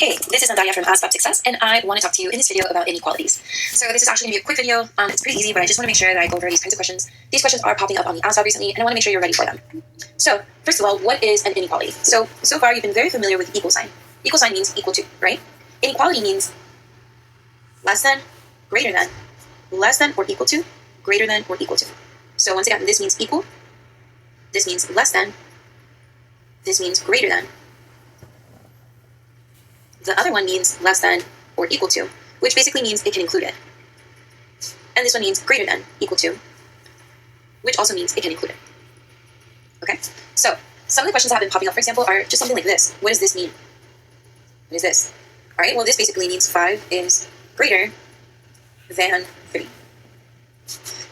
Hey, this is Nadalia from ASVAB Success, and I want to talk to you in this video about inequalities. So this is actually going to be a quick video. It's pretty easy, but I just want to make sure that I go over these kinds of questions. These questions are popping up on the ASVAB recently, and I want to make sure you're ready for them. So first of all, what is an inequality? So far you've been very familiar with equal sign. Equal sign means equal to, right? Inequality means less than, greater than, less than or equal to, greater than or equal to. So once again, this means equal, this means less than, this means greater than. The other one means less than or equal to, which basically means it can include it. And this one means greater than, equal to, which also means it can include it. Okay, so some of the questions that have been popping up, for example, are just something like this. What does this mean? What is this? All right, well, this basically means 5 is greater than 3.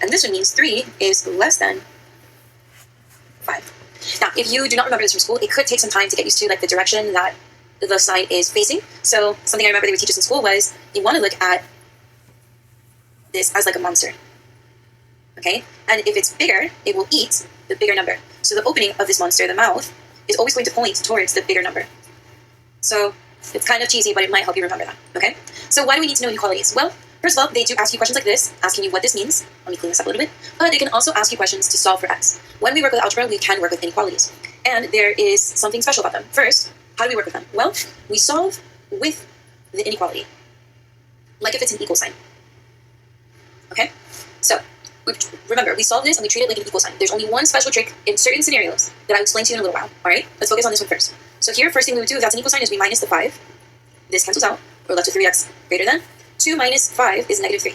And this one means 3 is less than 5. Now, if you do not remember this from school, it could take some time to get used to like the direction that the sign is facing. So something I remember they would teach us in school was you want to look at this as like a monster. Okay? And if it's bigger, it will eat the bigger number. So the opening of this monster, the mouth, is always going to point towards the bigger number. So it's kind of cheesy, but it might help you remember that. Okay? So why do we need to know inequalities? Well, first of all, they do ask you questions like this, asking you what this means. Let me clean this up a little bit. But they can also ask you questions to solve for x. When we work with algebra, we can work with inequalities. And there is something special about them. First, how do we work with them? Well, we solve with the inequality, like if it's an equal sign. Okay? So, remember, we solve this and we treat it like an equal sign. There's only one special trick in certain scenarios that I'll explain to you in a little while. Alright? Let's focus on this one first. So here, first thing we would do if that's an equal sign is we minus the 5. This cancels out. We're left with 3x greater than. 2 minus 5 is negative 3.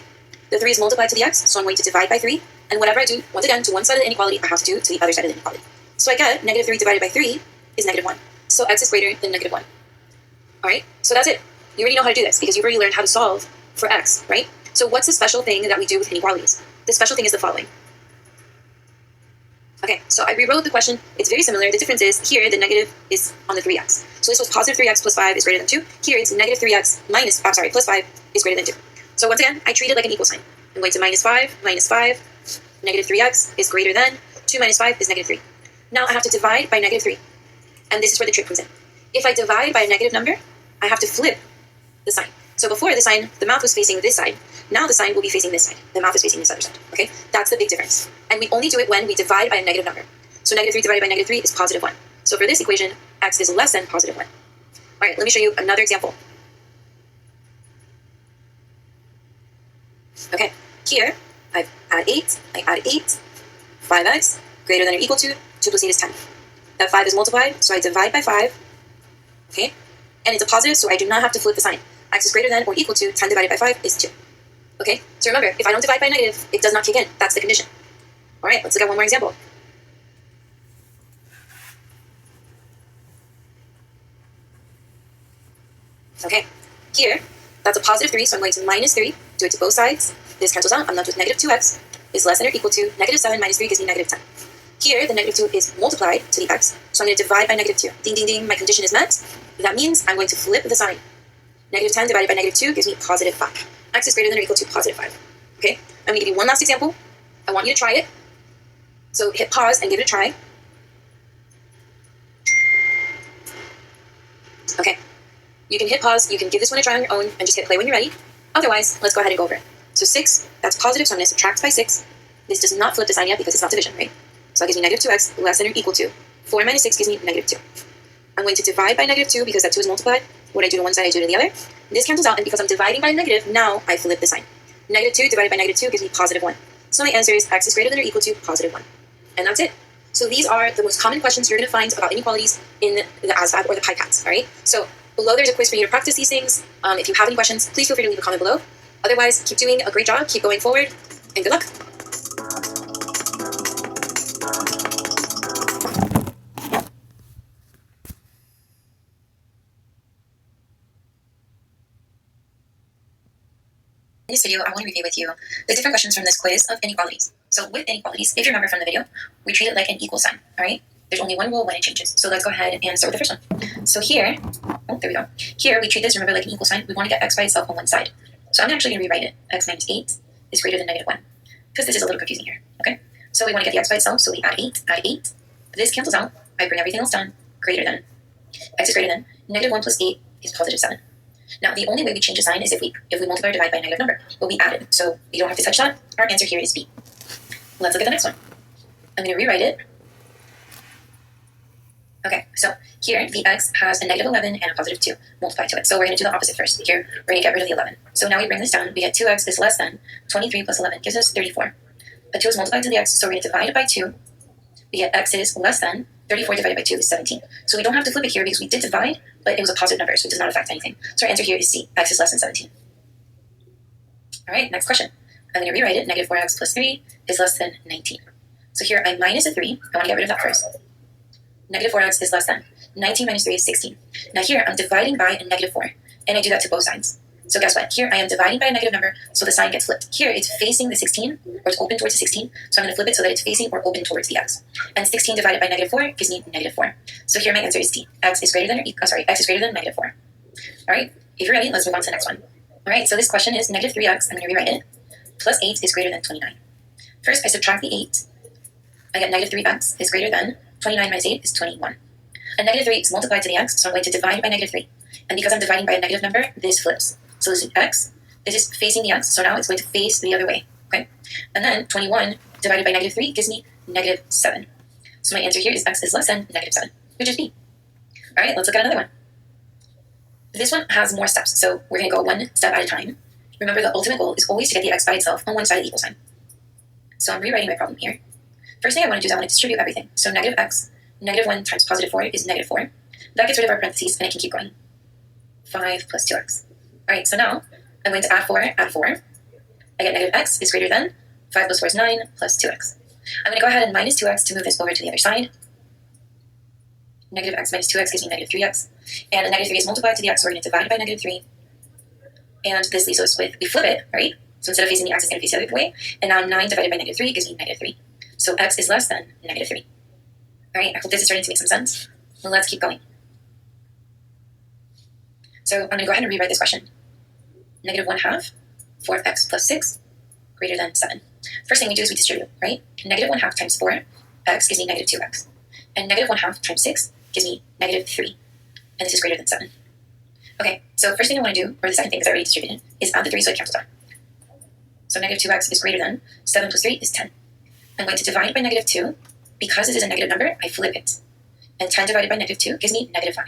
The 3 is multiplied to the x, so I'm going to divide by 3. And whatever I do, once again, to one side of the inequality, I have to do to the other side of the inequality. So I get negative 3 divided by 3 is negative 1. So x is greater than negative 1. Alright, so that's it. You already know how to do this because you've already learned how to solve for x, right? So what's the special thing that we do with inequalities? The special thing is the following. Okay, so I rewrote the question. It's very similar. The difference is here the negative is on the 3x. So this was positive 3x plus 5 is greater than 2. Here it's negative 3x plus 5 is greater than 2. So once again, I treat it like an equal sign. I'm going to minus 5, negative 3x is greater than 2 minus 5 is negative 3. Now I have to divide by negative 3. And this is where the trick comes in. If I divide by a negative number, I have to flip the sign. So before the sign, the mouth was facing this side. Now the sign will be facing this side. The mouth is facing this other side. Okay? That's the big difference. And we only do it when we divide by a negative number. So negative 3 divided by negative 3 is positive 1. So for this equation, x is less than positive 1. All right, let me show you another example. Okay, here I add 8, 5x greater than or equal to 2 plus 8 is 10. That 5 is multiplied, so I divide by 5, okay? And it's a positive, so I do not have to flip the sign. X is greater than or equal to 10 divided by 5 is 2. Okay? So remember, if I don't divide by negative, it does not kick in. That's the condition. All right, let's look at one more example. Okay, here, that's a positive 3, so I'm going to minus 3, do it to both sides. This cancels out. I'm left with negative 2x is less than or equal to negative 7 minus 3 gives me negative 10. Here, the negative 2 is multiplied to the x, so I'm going to divide by negative 2. Ding, ding, ding, my condition is met. That means I'm going to flip the sign. Negative 10 divided by negative 2 gives me positive 5. X is greater than or equal to positive 5. Okay, I'm going to give you one last example. I want you to try it. So hit pause and give it a try. Okay, you can hit pause, you can give this one a try on your own and just hit play when you're ready. Otherwise, let's go ahead and go over it. So 6, that's positive, so I'm going to subtract by 6. This does not flip the sign yet because it's not division, right? So that gives me negative 2x less than or equal to 4 minus 6 gives me negative 2. I'm going to divide by negative 2 because that 2 is multiplied. What I do to one side, I do to the other. This cancels out, and because I'm dividing by negative, now I flip the sign. Negative 2 divided by negative 2 gives me positive 1. So my answer is x is greater than or equal to positive 1. And that's it. So these are the most common questions you're going to find about inequalities in the ASVAB or the PICATs, all right? So below there's a quiz for you to practice these things. If you have any questions, please feel free to leave a comment below. Otherwise, keep doing a great job, keep going forward, and good luck. In this video, I want to review with you the different questions from this quiz of inequalities. So with inequalities, if you remember from the video, we treat it like an equal sign, all right? There's only one rule when it changes. So let's go ahead and start with the first one. So here, there we go. Here, we treat this, remember, like an equal sign. We want to get x by itself on one side. So I'm actually going to rewrite it. X minus 8 is greater than negative 1. Because this is a little confusing here, okay? So we want to get the x by itself, so we add 8. This cancels out. I bring everything else down, greater than. X is greater than. Negative 1 plus 8 is positive 7. Now, the only way we change the sign is if we multiply or divide by a negative number, but we add it, so we don't have to touch that. Our answer here is B. Let's look at the next one. I'm going to rewrite it. Okay, so here the x has a negative 11 and a positive 2 multiplied to it. So we're going to do the opposite first. Here, we're going to get rid of the 11. So now we bring this down. We get 2x is less than 23 plus 11 gives us 34. A 2 is multiplied to the x, so we're going to divide it by 2. We get x is less than 34 divided by 2 is 17. So we don't have to flip it here because we did divide, but it was a positive number, so it does not affect anything. So our answer here is C. X is less than 17. All right, next question. I'm going to rewrite it. Negative 4x plus 3 is less than 19. So here I minus a 3. I want to get rid of that first. Negative 4x is less than. 19 minus 3 is 16. Now here I'm dividing by a negative 4, and I do that to both sides. So guess what? Here I am dividing by a negative number, so the sign gets flipped. Here it's facing the 16, or it's open towards the 16, so I'm going to flip it so that it's facing or open towards the x. And 16 divided by negative 4 gives me negative 4. So here my answer is D. X is greater than x is greater than negative 4. All right, if you're ready, let's move on to the next one. All right, so this question is negative 3x, I'm going to rewrite it, plus 8 is greater than 29. First, I subtract the 8. I get negative 3x is greater than 29 minus 8 is 21. A negative 3 is multiplied to the x, so I'm going to divide by negative 3. And because I'm dividing by a negative number, this flips. So this is x, this is facing the x, so now it's going to face the other way, okay? And then 21 divided by negative 3 gives me negative 7. So my answer here is x is less than negative 7, which is B. All right, let's look at another one. This one has more steps, so we're going to go one step at a time. Remember, the ultimate goal is always to get the x by itself on one side of the equal sign. So I'm rewriting my problem here. First thing I want to do is I want to distribute everything. So negative x, negative 1 times positive 4 is negative 4. That gets rid of our parentheses, and I can keep going. 5 plus 2x. All right, so now I'm going to add 4. I get negative x is greater than 5 plus 4 is 9 plus 2x. I'm going to go ahead and minus 2x to move this over to the other side. Negative x minus 2x gives me negative 3x. And a negative 3 is multiplied to the x, so we're going to divide it by negative 3. And this leaves us with, we flip it, right? So instead of facing the x, it's going to face the other way. And now 9 divided by negative 3 gives me negative 3. So x is less than negative 3. All right, I hope this is starting to make some sense. Well, let's keep going. So I'm going to go ahead and rewrite this question. Negative 1/2, 4x plus 6, greater than 7. First thing we do is we distribute, right? Negative 1/2 times 4x gives me negative 2x. And negative 1/2 times 6 gives me negative 3. And this is greater than 7. Okay, so first thing I want to do, or the second thing, because I already distributed, is add the 3 so it cancels out. So negative 2x is greater than 7 plus 3 is 10. I'm going to divide by negative 2. Because this is a negative number, I flip it. And 10 divided by negative 2 gives me negative 5.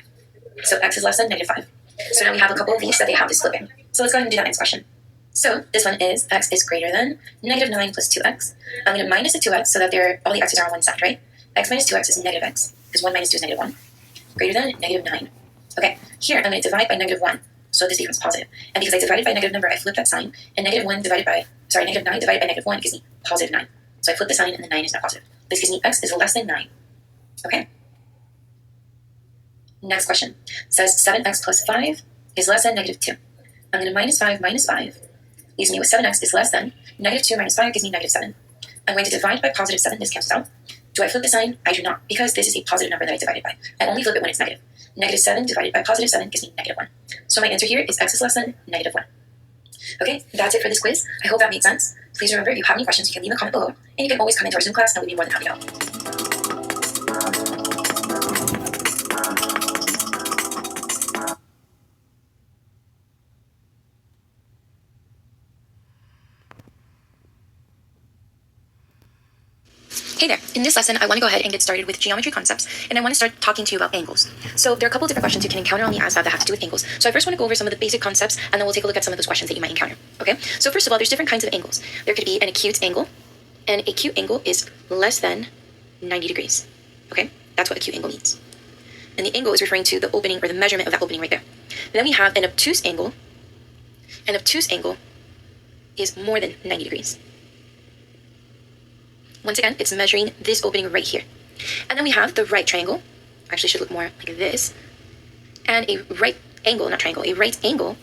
So x is less than negative 5. So now we have a couple of these that they have this flipping. So let's go ahead and do that next question. So this one is x is greater than negative 9 plus 2x. I'm going to minus the 2x so that all the x's are on one side, right? X minus 2x is negative x, because 1 minus 2 is negative 1. Greater than negative 9. Okay, here I'm going to divide by negative 1, so this becomes positive. And because I divided by a negative number, I flip that sign, and negative 9 divided by negative 1 gives me positive 9. So I flip the sign, and the 9 is now positive. This gives me x is less than 9. Okay? Next question. It says 7x plus 5 is less than negative 2. I'm going to minus 5 leaves me with 7x is less than negative 2 minus 5 gives me negative 7. I'm going to divide by positive 7. This cancels out. Do I flip the sign? I do not, because this is a positive number that I divided by. I only flip it when it's negative. Negative 7 divided by positive 7 gives me negative 1. So my answer here is x is less than negative 1. Okay, that's it for this quiz. I hope that made sense. Please remember, if you have any questions, you can leave a comment below, and you can always come into our Zoom class, and we'll be more than happy to help. Hey there, in this lesson I want to go ahead and get started with geometry concepts, and I want to start talking to you about angles. So there are a couple different questions you can encounter on the ASVAB that have to do with angles. So I first want to go over some of the basic concepts, and then we'll take a look at some of those questions that you might encounter. Okay, so first of all, there's different kinds of angles. There could be an acute angle, and acute angle is less than 90 degrees. Okay, that's what acute angle means. And the angle is referring to the opening or the measurement of that opening right there. And then we have an obtuse angle. An obtuse angle is more than 90 degrees. Once again, it's measuring this opening right here. And then we have the right triangle. Actually, should look more like this. And a right angle, not triangle, a right angle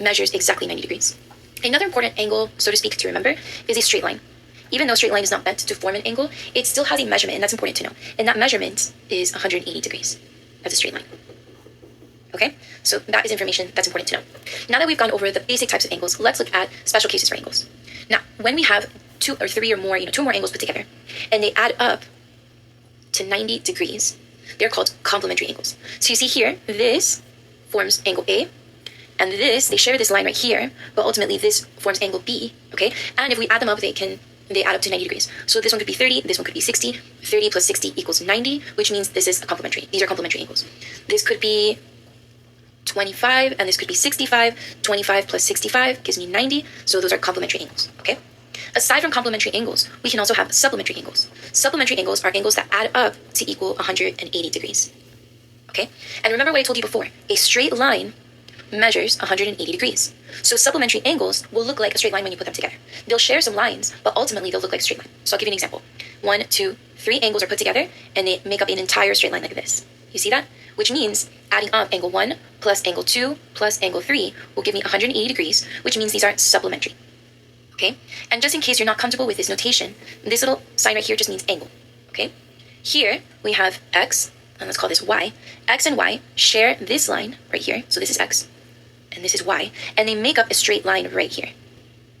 measures exactly 90 degrees. Another important angle, so to speak, to remember is a straight line. Even though a straight line is not meant to form an angle, it still has a measurement, and that's important to know. And that measurement is 180 degrees. That's a straight line. Okay, so that is information that's important to know. Now that we've gone over the basic types of angles, let's look at special cases for angles. Now, when we have two more angles put together, and they add up to 90 degrees, They're called complementary angles. So you see here, this forms angle A, and this, they share this line right here, but ultimately this forms angle B, okay? And if we add them up, they add up to 90 degrees. So this one could be 30, this one could be 60. 30 plus 60 equals 90, which means this is a complementary. These are complementary angles. This could be 25, and this could be 65. 25 plus 65 gives me 90, so those are complementary angles, okay? Aside from complementary angles, we can also have supplementary angles. Supplementary angles are angles that add up to equal 180 degrees, okay? And remember what I told you before, a straight line measures 180 degrees. So supplementary angles will look like a straight line when you put them together. They'll share some lines, but ultimately they'll look like a straight line. So I'll give you an example. 1, 2, 3 angles are put together, and they make up an entire straight line like this. You see that? Which means adding up angle 1 plus angle 2 plus angle 3 will give me 180 degrees, which means these are supplementary. Okay? And just in case you're not comfortable with this notation, this little sign right here just means angle. Okay? Here we have x, and let's call this y. X and y share this line right here. So this is x, and this is y, and they make up a straight line right here.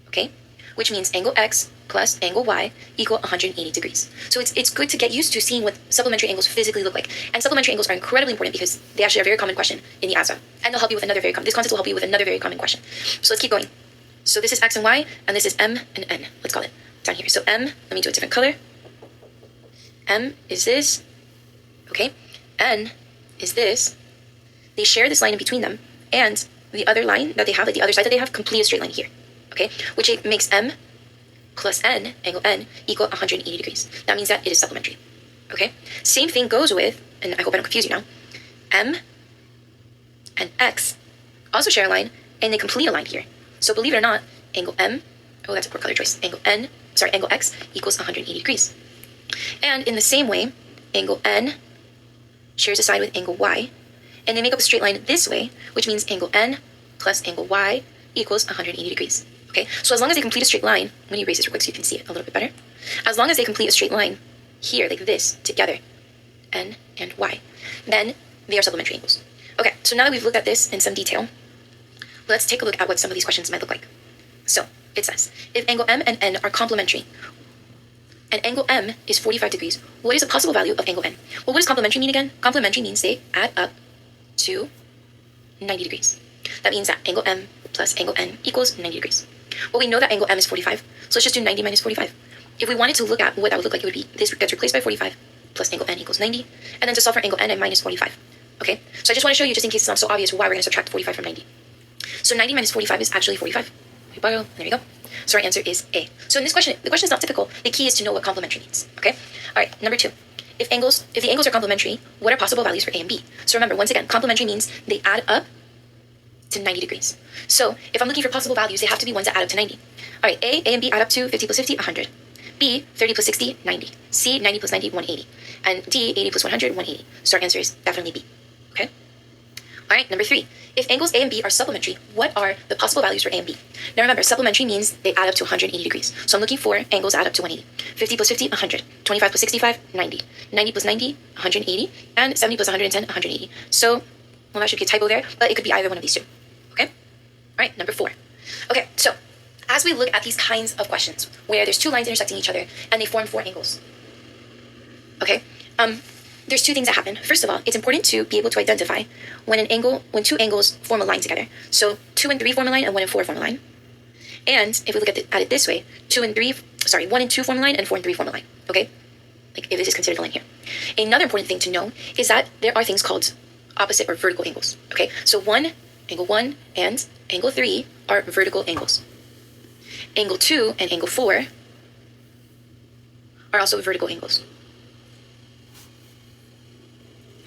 Okay? Which means angle x plus angle y equal 180 degrees. So it's good to get used to seeing what supplementary angles physically look like. And supplementary angles are incredibly important because they actually are a very common question in the ASVAB. And they'll help you with another this concept will help you with another very common question. So let's keep going. So this is x and y, and this is m and n. Let's call it down here. So m, let me do a different color. M is this, okay? N is this. They share this line in between them, and the other line that they have, like the other side that they have, complete a straight line here, okay? Which it makes m plus n, angle n, equal 180 degrees. That means that it is supplementary, okay? Same thing goes with, and I hope I don't confuse you now, m and x also share a line, and they complete a line here. So believe it or not, angle m, oh, that's a poor color choice, angle x equals 180 degrees. And in the same way, angle n shares a side with angle y, and they make up a straight line this way, which means angle n plus angle y equals 180 degrees. Okay, so as long as they complete a straight line, let me erase this real quick so you can see it a little bit better. As long as they complete a straight line here, like this, together, n and y, then they are supplementary angles. Okay, so now that we've looked at this in some detail, let's take a look at what some of these questions might look like. So it says, if angle m and n are complementary, and angle m is 45 degrees, what is the possible value of angle n? Well, what does complementary mean again? Complementary means they add up to 90 degrees. That means that angle m plus angle n equals 90 degrees. Well, we know that angle m is 45, so let's just do 90 minus 45. If we wanted to look at what that would look like, it would be this gets replaced by 45 plus angle n equals 90, and then to solve for angle n minus 45. Okay, so I just want to show you, just in case it's not so obvious, why we're going to subtract 45 from 90. So 90 minus 45 is actually 45. We borrow, there we go. So our answer is A. So in this question, the question is not typical. The key is to know what complementary means. Okay? All right, number 2. If the angles are complementary, what are possible values for A and B? So remember, once again, complementary means they add up to 90 degrees. So if I'm looking for possible values, they have to be ones that add up to 90. All right, A and B add up to 50 plus 50, 100. B, 30 plus 60, 90. C, 90 plus 90, 180. And D, 80 plus 100, 180. So our answer is definitely B. Okay? All right, number 3. If angles A and B are supplementary, what are the possible values for A and B? Now remember, supplementary means they add up to 180 degrees. So I'm looking for angles that add up to 180. 50 plus 50, 100. 25 plus 65, 90. 90 plus 90, 180. And 70 plus 110, 180. So, well, that should be a typo there, but it could be either one of these two. Okay? All right, number 4. Okay, so as we look at these kinds of questions where there's two lines intersecting each other and they form 4 angles, okay, there's 2 things that happen. First of all, it's important to be able to identify when 2 angles form a line together. So 2 and 3 form a line and 1 and 4 form a line. And if we look at it this way, 1 and 2 form a line and 4 and 3 form a line. Okay? Like if this is considered a line here. Another important thing to know is that there are things called opposite or vertical angles. Okay? So angle 1 and angle 3 are vertical angles. Angle 2 and angle 4 are also vertical angles.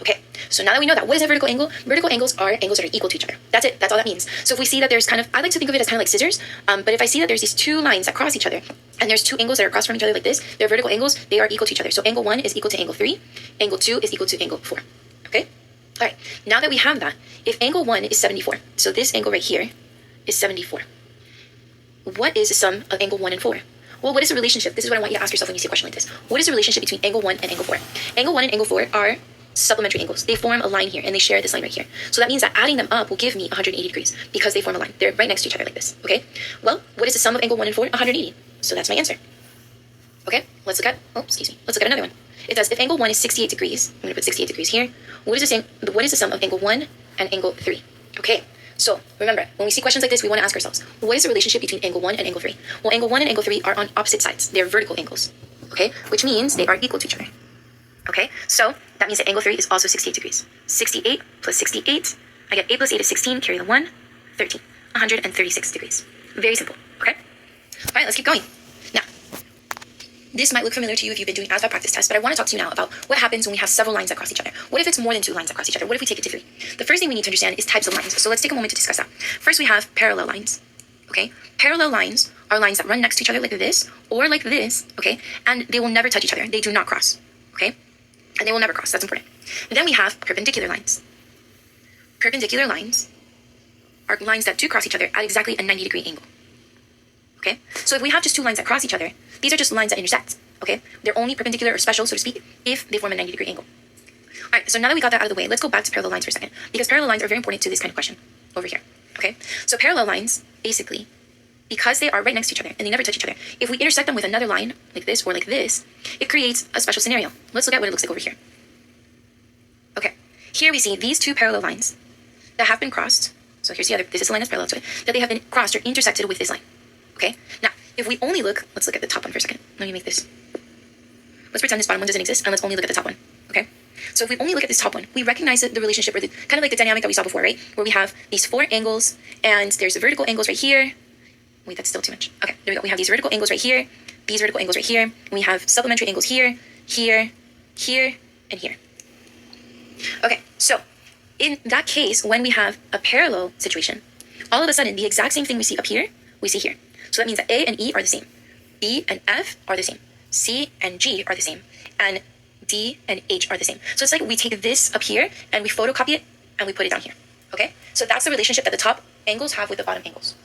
Okay, so now that we know that, what is a vertical angle? Vertical angles are angles that are equal to each other. That's it. That's all that means. So if we see that there's kind of, I like to think of it as kind of like scissors, but if I see that there's these 2 lines that cross each other, and there's 2 angles that are across from each other like this, they're vertical angles, they are equal to each other. So angle 1 is equal to angle 3, angle 2 is equal to angle 4. Okay? All right, now that we have that, if angle 1 is 74, so this angle right here is 74, what is the sum of angle 1 and 4? Well, what is the relationship? This is what I want you to ask yourself when you see a question like this. What is the relationship between angle 1 and angle 4? Angle 1 and angle 4 are supplementary angles. They form a line here, and they share this line right here. So that means that adding them up will give me 180 degrees because they form a line. They're right next to each other like this, okay? Well, what is the sum of angle 1 and 4? 180. So that's my answer. Okay, let's look at another one. it does, if angle 1 is 68 degrees, I'm going to put 68 degrees here, what is the sum of angle 1 and angle 3? Okay, so remember, when we see questions like this, we want to ask ourselves, what is the relationship between angle 1 and angle 3? Well, angle 1 and angle 3 are on opposite sides. They're vertical angles, okay, which means they are equal to each other. Okay, so that means that angle 3 is also 68 degrees. 68 plus 68, I get 8 plus 8 is 16, carry the 1, 13, 136 degrees. Very simple, okay? All right, let's keep going. Now, this might look familiar to you if you've been doing ASVAB practice tests, but I want to talk to you now about what happens when we have several lines that cross each other. What if it's more than 2 lines that cross each other? What if we take it to 3? The first thing we need to understand is types of lines. So let's take a moment to discuss that. First, we have parallel lines, okay? Parallel lines are lines that run next to each other like this or like this, okay? And they will never touch each other. They do not cross, okay? And they will never cross. That's important. And then we have perpendicular lines. Perpendicular lines are lines that do cross each other at exactly a 90-degree angle. Okay? So if we have just 2 lines that cross each other, these are just lines that intersect. Okay? They're only perpendicular or special, so to speak, if they form a 90-degree angle. All right, so now that we got that out of the way, let's go back to parallel lines for a second, because parallel lines are very important to this kind of question over here. Okay? So parallel lines, basically, because they are right next to each other and they never touch each other, if we intersect them with another line, like this or like this, it creates a special scenario. Let's look at what it looks like over here. Okay, here we see these 2 parallel lines that have been crossed. So here's the other, this is a line that's parallel to it, that they have been crossed or intersected with this line. Okay, now, if we only look, let's look at the top one for a second. Let me make this. Let's pretend this bottom one doesn't exist, and let's only look at the top one, okay? So if we only look at this top one, we recognize the relationship, or the kind of like the dynamic that we saw before, right? Where we have these 4 angles, and there's vertical angles right here. Wait, that's still too much. Okay, there we go. We have these vertical angles right here, these vertical angles right here, and we have supplementary angles here, here, here, and here. Okay, so in that case, when we have a parallel situation, all of a sudden, the exact same thing we see up here, we see here. So that means that A and E are the same. B and F are the same. C and G are the same. And D and H are the same. So it's like we take this up here and we photocopy it and we put it down here. Okay? So that's the relationship that the top angles have with the bottom angles.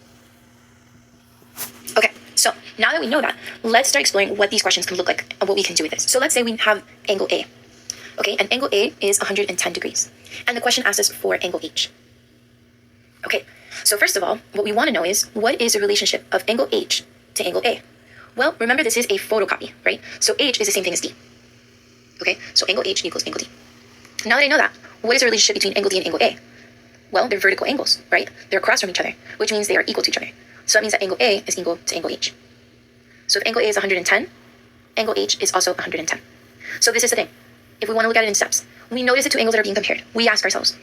Okay, so now that we know that, let's start exploring what these questions can look like and what we can do with this. So let's say we have angle A. Okay, and angle A is 110 degrees. And the question asks us for angle H. Okay, so first of all, what we want to know is, what is the relationship of angle H to angle A? Well, remember this is a photocopy, right? So H is the same thing as D. Okay, so angle H equals angle D. Now that I know that, what is the relationship between angle D and angle A? Well, they're vertical angles, right? They're across from each other, which means they are equal to each other. So that means that angle A is equal to angle H. So if angle A is 110, angle H is also 110. So this is the thing. If we want to look at it in steps, we notice the 2 angles that are being compared. We ask ourselves,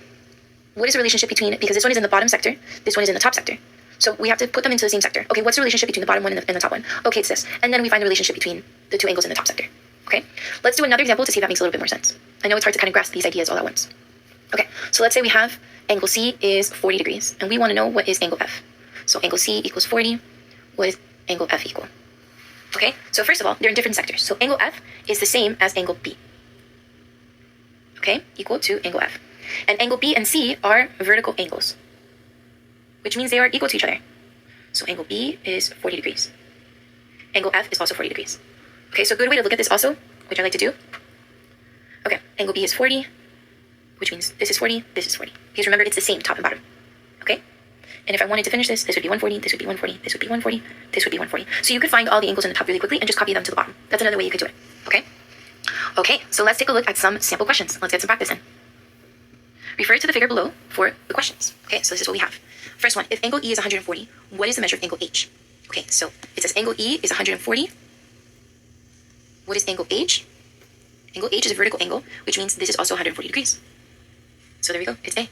what is the relationship between it? Because this one is in the bottom sector, this one is in the top sector. So we have to put them into the same sector. Okay, what's the relationship between the bottom one and the top one? Okay, it's this. And then we find the relationship between the 2 angles in the top sector. Okay, let's do another example to see if that makes a little bit more sense. I know it's hard to kind of grasp these ideas all at once. Okay, so let's say we have angle C is 40 degrees, and we want to know what is angle F. So angle C equals 40, what is angle F equal? Okay, so first of all, they're in different sectors. So angle F is the same as angle B. Okay, equal to angle F. And angle B and C are vertical angles, which means they are equal to each other. So angle B is 40 degrees. Angle F is also 40 degrees. Okay, so a good way to look at this also, which I like to do. Okay, angle B is 40, which means this is 40, this is 40. Because remember, it's the same top and bottom. Okay? And if I wanted to finish this, this would be 140, this would be 140, this would be 140, this would be 140. So you could find all the angles in the top really quickly and just copy them to the bottom. That's another way you could do it. Okay? Okay, so let's take a look at some sample questions. Let's get some practice in. Refer to the figure below for the questions. Okay, so this is what we have. First one, if angle E is 140, what is the measure of angle H? Okay, so it says angle E is 140. What is angle H? Angle H is a vertical angle, which means this is also 140 degrees. So there we go, it's A.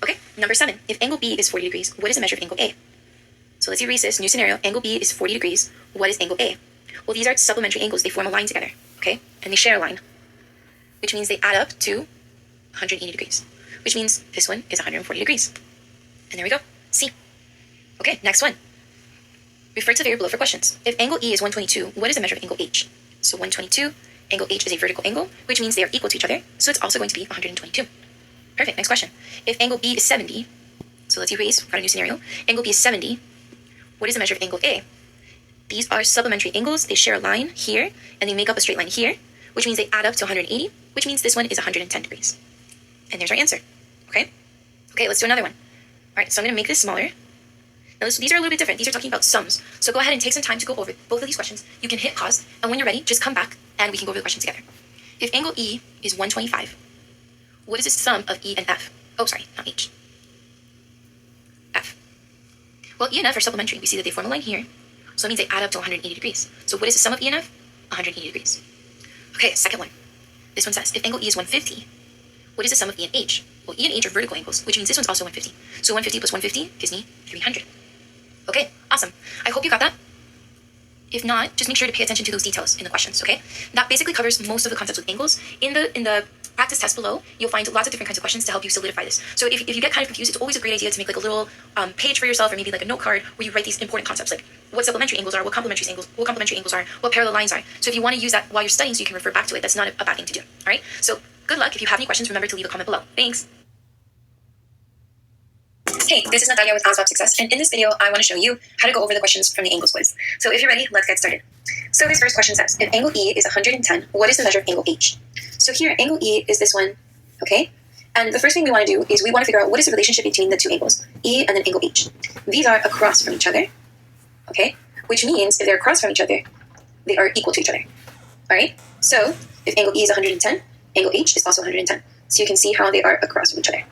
Okay, number 7, if angle B is 40 degrees, what is the measure of angle A? So let's erase this, new scenario, angle B is 40 degrees, what is angle A? Well, these are supplementary angles, they form a line together, okay? And they share a line, which means they add up to 180 degrees, which means this one is 140 degrees. And there we go, C. Okay, next one. Refer to the figure below for questions. If angle E is 122, what is the measure of angle H? So 122, angle H is a vertical angle, which means they are equal to each other, so it's also going to be 122. Perfect, next question. If angle B is 70, so let's erase, we've got a new scenario. Angle B is 70, what is the measure of angle A? These are supplementary angles, they share a line here, and they make up a straight line here, which means they add up to 180, which means this one is 110 degrees. And there's our answer, okay? Okay, let's do another one. All right, so I'm gonna make this smaller. Now these are a little bit different, these are talking about sums. So go ahead and take some time to go over both of these questions. You can hit pause, and when you're ready, just come back, and we can go over the questions together. if angle E is 125, what is the sum of E and F? Oh, sorry, not H. F. Well, E and F are supplementary. We see that they form a line here, so that means they add up to 180 degrees. So what is the sum of E and F? 180 degrees. Okay, second one. This one says, if angle E is 150, what is the sum of E and H? Well, E and H are vertical angles, which means this one's also 150. So 150 plus 150 gives me 300. Okay, awesome. I hope you got that. If not, just make sure to pay attention to those details in the questions, okay? That basically covers most of the concepts with angles. In the practice test below, you'll find lots of different kinds of questions to help you solidify this. So if you get kind of confused, it's always a great idea to make like a little page for yourself, or maybe like a note card where you write these important concepts, like what supplementary angles are, what complementary angles are, what parallel lines are. So if you want to use that while you're studying so you can refer back to it, that's not a bad thing to do, all right? So good luck. If you have any questions, remember to leave a comment below. Thanks. Hey, this is Natalia with ASVAB Success, and in this video, I want to show you how to go over the questions from the angles quiz. So if you're ready, let's get started. So this first question says, if angle E is 110, what is the measure of angle H? So here, angle E is this one, okay? And the first thing we want to do is we want to figure out what is the relationship between the two angles, E and then angle H. These are across from each other, okay? Which means if they're across from each other, they are equal to each other, all right? So if angle E is 110, angle H is also 110. So you can see how they are across from each other.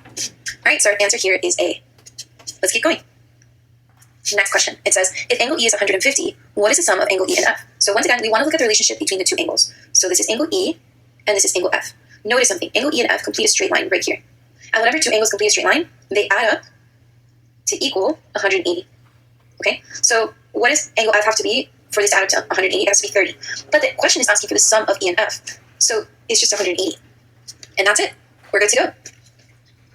All right, so our answer here is A. Let's keep going. Next question. It says, if angle E is 150, what is the sum of angle E and F? So once again, we want to look at the relationship between the two angles. So this is angle E, and this is angle F. Notice something. Angle E and F complete a straight line right here. And whenever two angles complete a straight line, they add up to equal 180. Okay? So what does angle F have to be for this to add up to 180? It has to be 30. But the question is asking for the sum of E and F. So it's just 180. And that's it. We're good to go.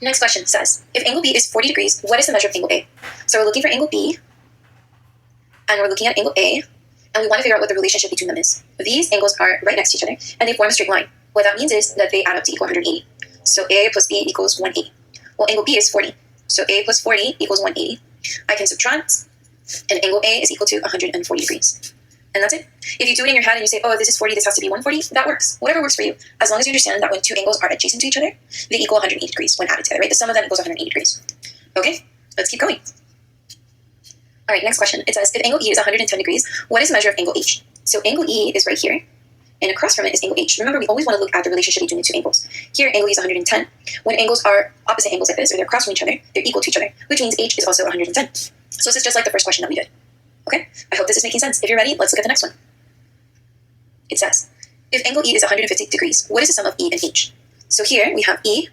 Next question says, if angle B is 40 degrees, what is the measure of angle A? So we're looking for angle B, and we're looking at angle A, and we want to figure out what the relationship between them is. These angles are right next to each other, and they form a straight line. What that means is that they add up to equal 180. So A plus B equals 180. Well, angle B is 40. So A plus 40 equals 180. I can subtract, and angle A is equal to 140 degrees. And that's it. If you do it in your head and you say, oh, this is 40, this has to be 140, that works. Whatever works for you. As long as you understand that when two angles are adjacent to each other, they equal 180 degrees when added together, right? The sum of them equals 180 degrees. Okay, let's keep going. All right, next question. It says, if angle E is 110 degrees, what is the measure of angle H? So angle E is right here, and across from it is angle H. Remember, we always want to look at the relationship between the two angles. Here, angle E is 110. When angles are opposite angles like this, or they're across from each other, they're equal to each other, which means H is also 110. So this is just like the first question that we did. Okay, I hope this is making sense. If you're ready, let's look at the next one. It says, if angle E is 150 degrees, what is the sum of E and H? So here we have E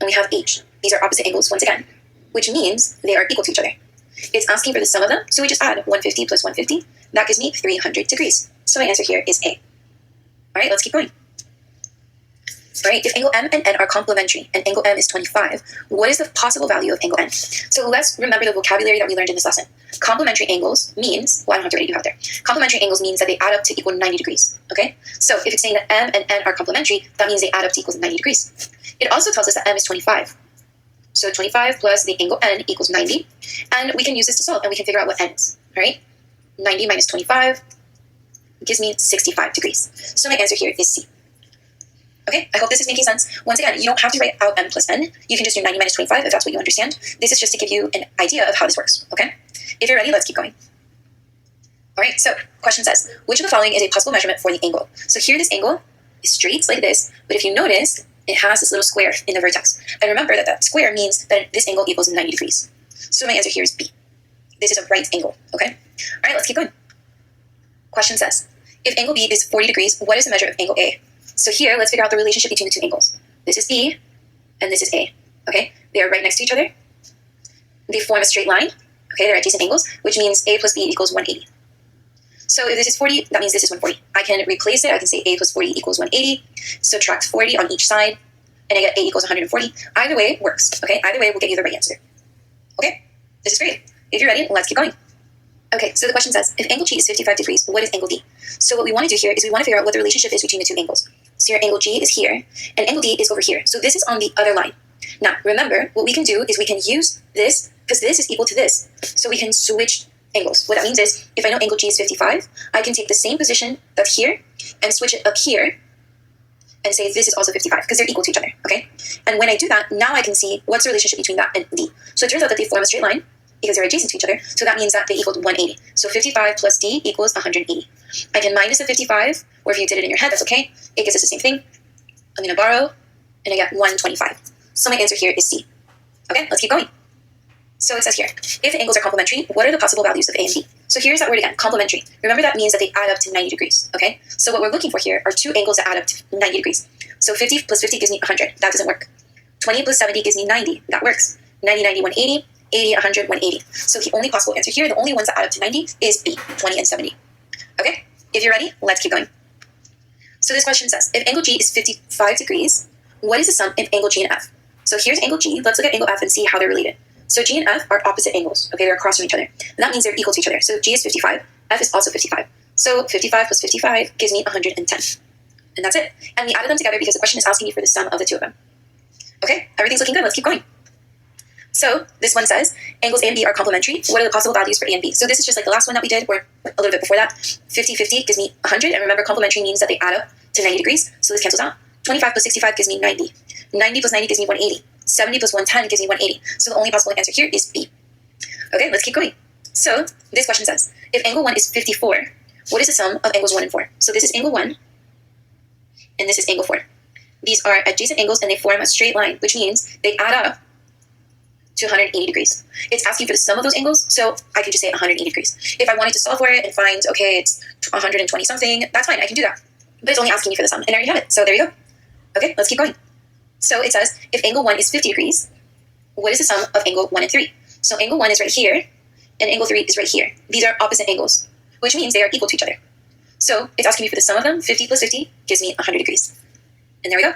and we have H. These are opposite angles once again, which means they are equal to each other. It's asking for the sum of them, so we just add 150 plus 150. That gives me 300 degrees. So my answer here is A. All right, let's keep going. All right, if angle M and N are complementary and angle M is 25, what is the possible value of angle N? So let's remember the vocabulary that we learned in this lesson. Complementary angles means, well, I don't have to write it out there. Complementary angles means that they add up to equal 90 degrees, okay? So if it's saying that M and N are complementary, that means they add up to equal 90 degrees. It also tells us that M is 25. So 25 plus the angle N equals 90. And we can use this to solve, and we can figure out what N is, all right? 90 minus 25 gives me 65 degrees. So my answer here is C. Okay, I hope this is making sense. Once again, you don't have to write out M plus N. You can just do 90 minus 25 if that's what you understand. This is just to give you an idea of how this works, okay? If you're ready, let's keep going. All right, so question says, which of the following is a possible measurement for the angle? So here this angle is straight like this, but if you notice, it has this little square in the vertex. And remember that that square means that this angle equals 90 degrees. So my answer here is B. This is a right angle, okay? All right, let's keep going. Question says, if angle B is 40 degrees, what is the measure of angle A? So here, let's figure out the relationship between the two angles. This is B, and this is A, okay? They are right next to each other. They form a straight line, okay? They're adjacent angles, which means A plus B equals 180. So if this is 40, that means this is 140. I can replace it. I can say A plus 40 equals 180, subtract 40 on each side, and I get A equals 140. Either way works, okay? Either way will get you the right answer. Okay, this is great. If you're ready, let's keep going. Okay, so the question says, if angle G is 55 degrees, what is angle D? So what we want to do here is we want to figure out what the relationship is between the two angles. So your angle G is here, and angle D is over here. So this is on the other line. Now, remember, what we can do is we can use this, because this is equal to this, so we can switch angles. What that means is, if I know angle G is 55, I can take the same position that's here, and switch it up here, and say this is also 55, because they're equal to each other, okay? And when I do that, now I can see what's the relationship between that and D. So it turns out that they form a straight line, because they're adjacent to each other, so that means that they equal 180. So 55 plus D equals 180. I can minus the 55, or if you did it in your head, that's okay. It gives us the same thing. I'm going to borrow, and I get 125. So my answer here is C. Okay, let's keep going. So it says here, if the angles are complementary, what are the possible values of A and B? So here's that word again, complementary. Remember that means that they add up to 90 degrees, okay? So what we're looking for here are two angles that add up to 90 degrees. So 50 plus 50 gives me 100. That doesn't work. 20 plus 70 gives me 90. That works. 90, 90, 180. 80, 100, 180. So the only possible answer here, the only ones that add up to 90 is B, 20 and 70. Okay, if you're ready, let's keep going. So this question says, if angle G is 55 degrees, what is the sum of angle G and F? So here's angle G. Let's look at angle F and see how they're related. So G and F are opposite angles. Okay, they're across from each other. And that means they're equal to each other. So G is 55. F is also 55. So 55 plus 55 gives me 110. And that's it. And we added them together because the question is asking you for the sum of the two of them. Okay, everything's looking good. Let's keep going. So this one says, angles A and B are complementary. What are the possible values for A and B? So this is just like the last one that we did, or a little bit before that. 50, 50 gives me 100. And remember, complementary means that they add up to 90 degrees. So this cancels out. 25 plus 65 gives me 90. 90 plus 90 gives me 180. 70 plus 110 gives me 180. So the only possible answer here is B. Okay, let's keep going. So this question says, if angle 1 is 54, what is the sum of angles 1 and 4? So this is angle 1, and this is angle 4. These are adjacent angles, and they form a straight line, which means they add up to 180 degrees. It's asking for the sum of those angles, so I can just say 180 degrees. If I wanted to solve for it and find, okay, it's 120 something, that's fine, I can do that. But it's only asking you for the sum, and I already have it, so there you go. Okay, let's keep going. So it says, if angle 1 is 50 degrees, what is the sum of angle 1 and 3? So angle 1 is right here, and angle 3 is right here. These are opposite angles, which means they are equal to each other. So it's asking me for the sum of them. 50 plus 50 gives me 100 degrees. And there we go.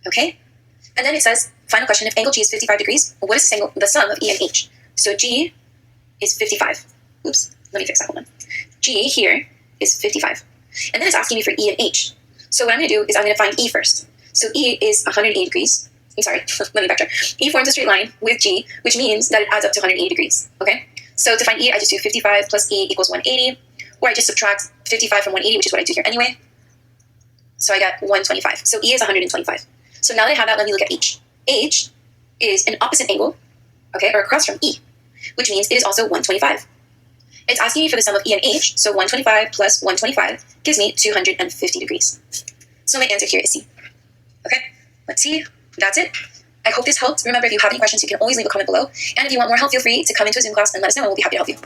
Okay, and then it says, final question, if angle G is 55 degrees, what is the sum of E and H? So G is 55. Oops, let me fix that, hold on. G here is 55. And then it's asking me for E and H. So what I'm going to do is I'm going to find E first. So E is 180 degrees. I'm sorry, let me backtrack. E forms a straight line with G, which means that it adds up to 180 degrees, okay? So to find E, I just do 55 plus E equals 180, or I just subtract 55 from 180, which is what I do here anyway. So I got 125. So E is 125. So now that I have that, let me look at H. H is an opposite angle, okay, or across from E, which means it is also 125. It's asking me for the sum of E and H, so 125 plus 125 gives me 250 degrees. So my answer here is C. Okay, let's see. That's it. I hope this helped. Remember, if you have any questions, you can always leave a comment below. And if you want more help, feel free to come into a Zoom class and let us know, and we'll be happy to help you.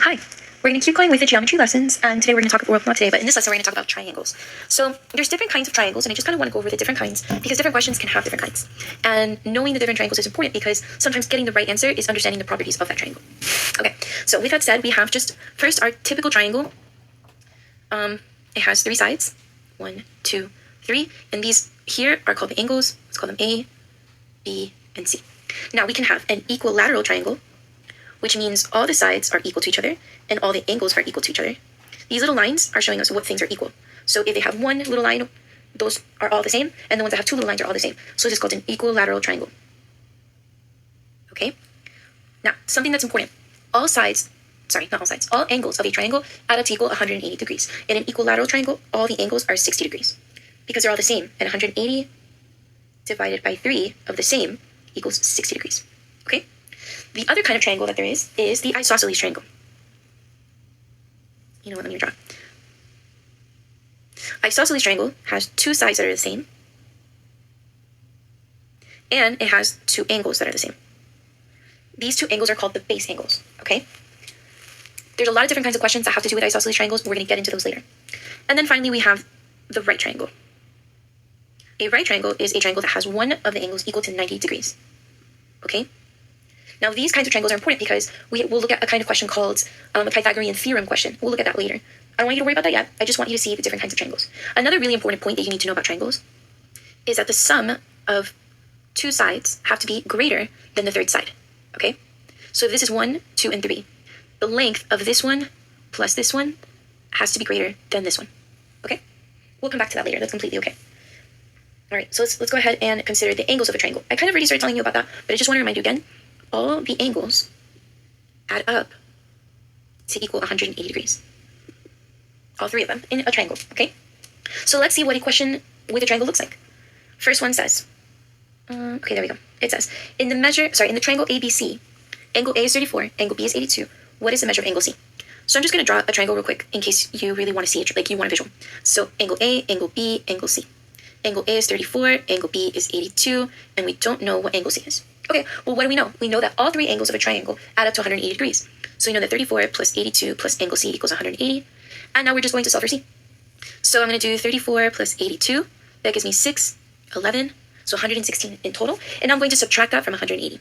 Hi, we're going to keep going with the geometry lessons, and today we're going to talk, well, not today, but in this lesson we're going to talk about triangles. So there's different kinds of triangles, and I just kind of want to go over the different kinds because different questions can have different kinds. And knowing the different triangles is important because sometimes getting the right answer is understanding the properties of that triangle. Okay, so with that said, we have just first our typical triangle. It has three sides, 1, 2, 3, and these here are called the angles. Let's call them A, B, and C. Now we can have an equilateral triangle, which means all the sides are equal to each other and all the angles are equal to each other. These little lines are showing us what things are equal. So if they have one little line, those are all the same, and the ones that have two little lines are all the same. So this is called an equilateral triangle. Okay? Now, something that's important. All angles of a triangle add up to equal 180 degrees. In an equilateral triangle, all the angles are 60 degrees because they're all the same. And 180 divided by 3 of the same equals 60 degrees. Okay? The other kind of triangle that there is the isosceles triangle. You know what, let me draw. Isosceles triangle has two sides that are the same, and it has two angles that are the same. These two angles are called the base angles, okay? There's a lot of different kinds of questions that have to do with isosceles triangles. We're going to get into those later. And then finally, we have the right triangle. A right triangle is a triangle that has one of the angles equal to 90 degrees, okay? Now, these kinds of triangles are important because we'll look at a kind of question called a Pythagorean theorem question. We'll look at that later. I don't want you to worry about that yet. I just want you to see the different kinds of triangles. Another really important point that you need to know about triangles is that the sum of two sides have to be greater than the third side, okay? So if this is 1, 2, and 3, the length of this one plus this one has to be greater than this one, okay? We'll come back to that later. That's completely okay. All right, so let's go ahead and consider the angles of a triangle. I kind of already started telling you about that, but I just want to remind you again, all the angles add up to equal 180 degrees. All three of them in a triangle, okay? So let's see what a question with a triangle looks like. First one says, okay, there we go. It says, in the triangle ABC, angle A is 34, angle B is 82. What is the measure of angle C? So I'm just going to draw a triangle real quick in case you really want to see it, like you want a visual. So angle A, angle B, angle C. Angle A is 34, angle B is 82, and we don't know what angle C is. Okay, well, what do we know? We know that all three angles of a triangle add up to 180 degrees. So we know that 34 plus 82 plus angle C equals 180. And now we're just going to solve for C. So I'm going to do 34 plus 82. That gives me 6, 11, so 116 in total. And I'm going to subtract that from 180.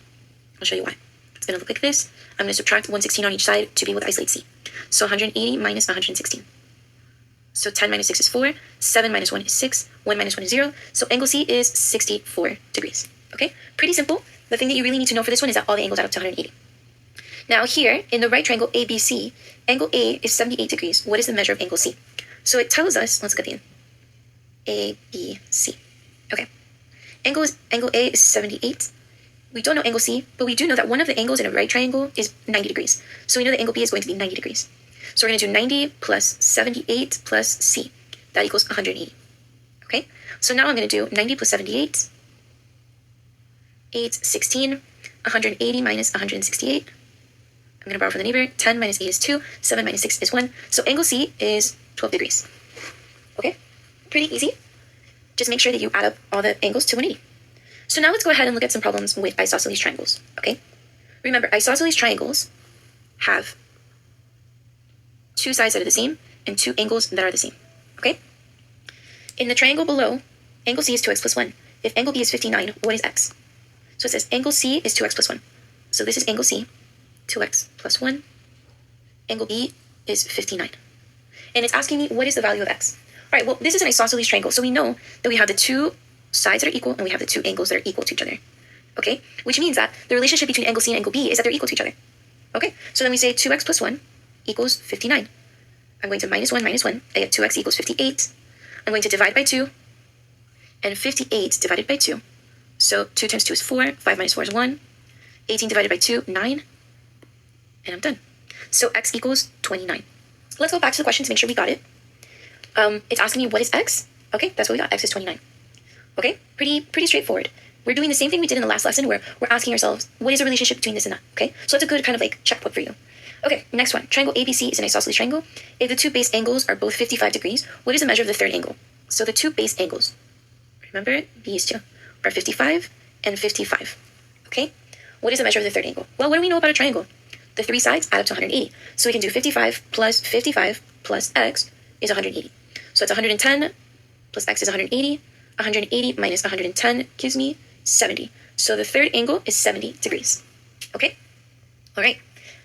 I'll show you why. It's going to look like this. I'm going to subtract 116 on each side to be able to isolate C. So 180 minus 116. So 10 minus 6 is 4. 7 minus 1 is 6. 1 minus 1 is 0. So angle C is 64 degrees. Okay? Pretty simple. The thing that you really need to know for this one is that all the angles add up to 180. Now here, in the right triangle ABC, angle A is 78 degrees. What is the measure of angle C? So it tells us, let's look at the end. A, B, C. Okay. Angle A is 78. We don't know angle C, but we do know that one of the angles in a right triangle is 90 degrees. So we know that angle B is going to be 90 degrees. So we're going to do 90 plus 78 plus C. That equals 180. Okay? So now I'm going to do 90 plus 78. 8, 16. 180 minus 168. I'm going to borrow from the neighbor. 10 minus 8 is 2. 7 minus 6 is 1. So angle C is 12 degrees. Okay? Pretty easy. Just make sure that you add up all the angles to 180. So now let's go ahead and look at some problems with isosceles triangles. Okay? Remember, isosceles triangles have two sides that are the same and two angles that are the same. Okay? In the triangle below, angle C is 2x plus 1. If angle B is 59, what is x? So it says angle C is 2x plus 1. So this is angle C, 2x plus 1. Angle B is 59. And it's asking me, what is the value of x? All right, well, this is an isosceles triangle. So we know that we have the two sides that are equal and we have the two angles that are equal to each other. Okay? Which means that the relationship between angle C and angle B is that they're equal to each other. Okay? So then we say 2x plus 1 equals 59. I'm going to minus 1 minus 1. I get 2x equals 58. I'm going to divide by 2. And 58 divided by 2. So 2 times 2 is 4. 5 minus 4 is 1. 18 divided by 2, 9. And I'm done. So x equals 29. Let's go back to the question to make sure we got it. It's asking me what is x? Okay, that's what we got. X is 29. Okay, pretty straightforward. We're doing the same thing we did in the last lesson where we're asking ourselves, what is the relationship between this and that? Okay, so it's a good kind of like checkpoint for you. Okay, next one. Triangle ABC is an isosceles triangle. If the two base angles are both 55 degrees, what is the measure of the third angle? So the two base angles, remember these two, are 55 and 55. Okay, what is the measure of the third angle? Well, what do we know about a triangle? The three sides add up to 180. So we can do 55 plus x is 180. So it's 110 plus x is 180. 180 minus 110 gives me 70. So the third angle is 70 degrees. Okay? All right.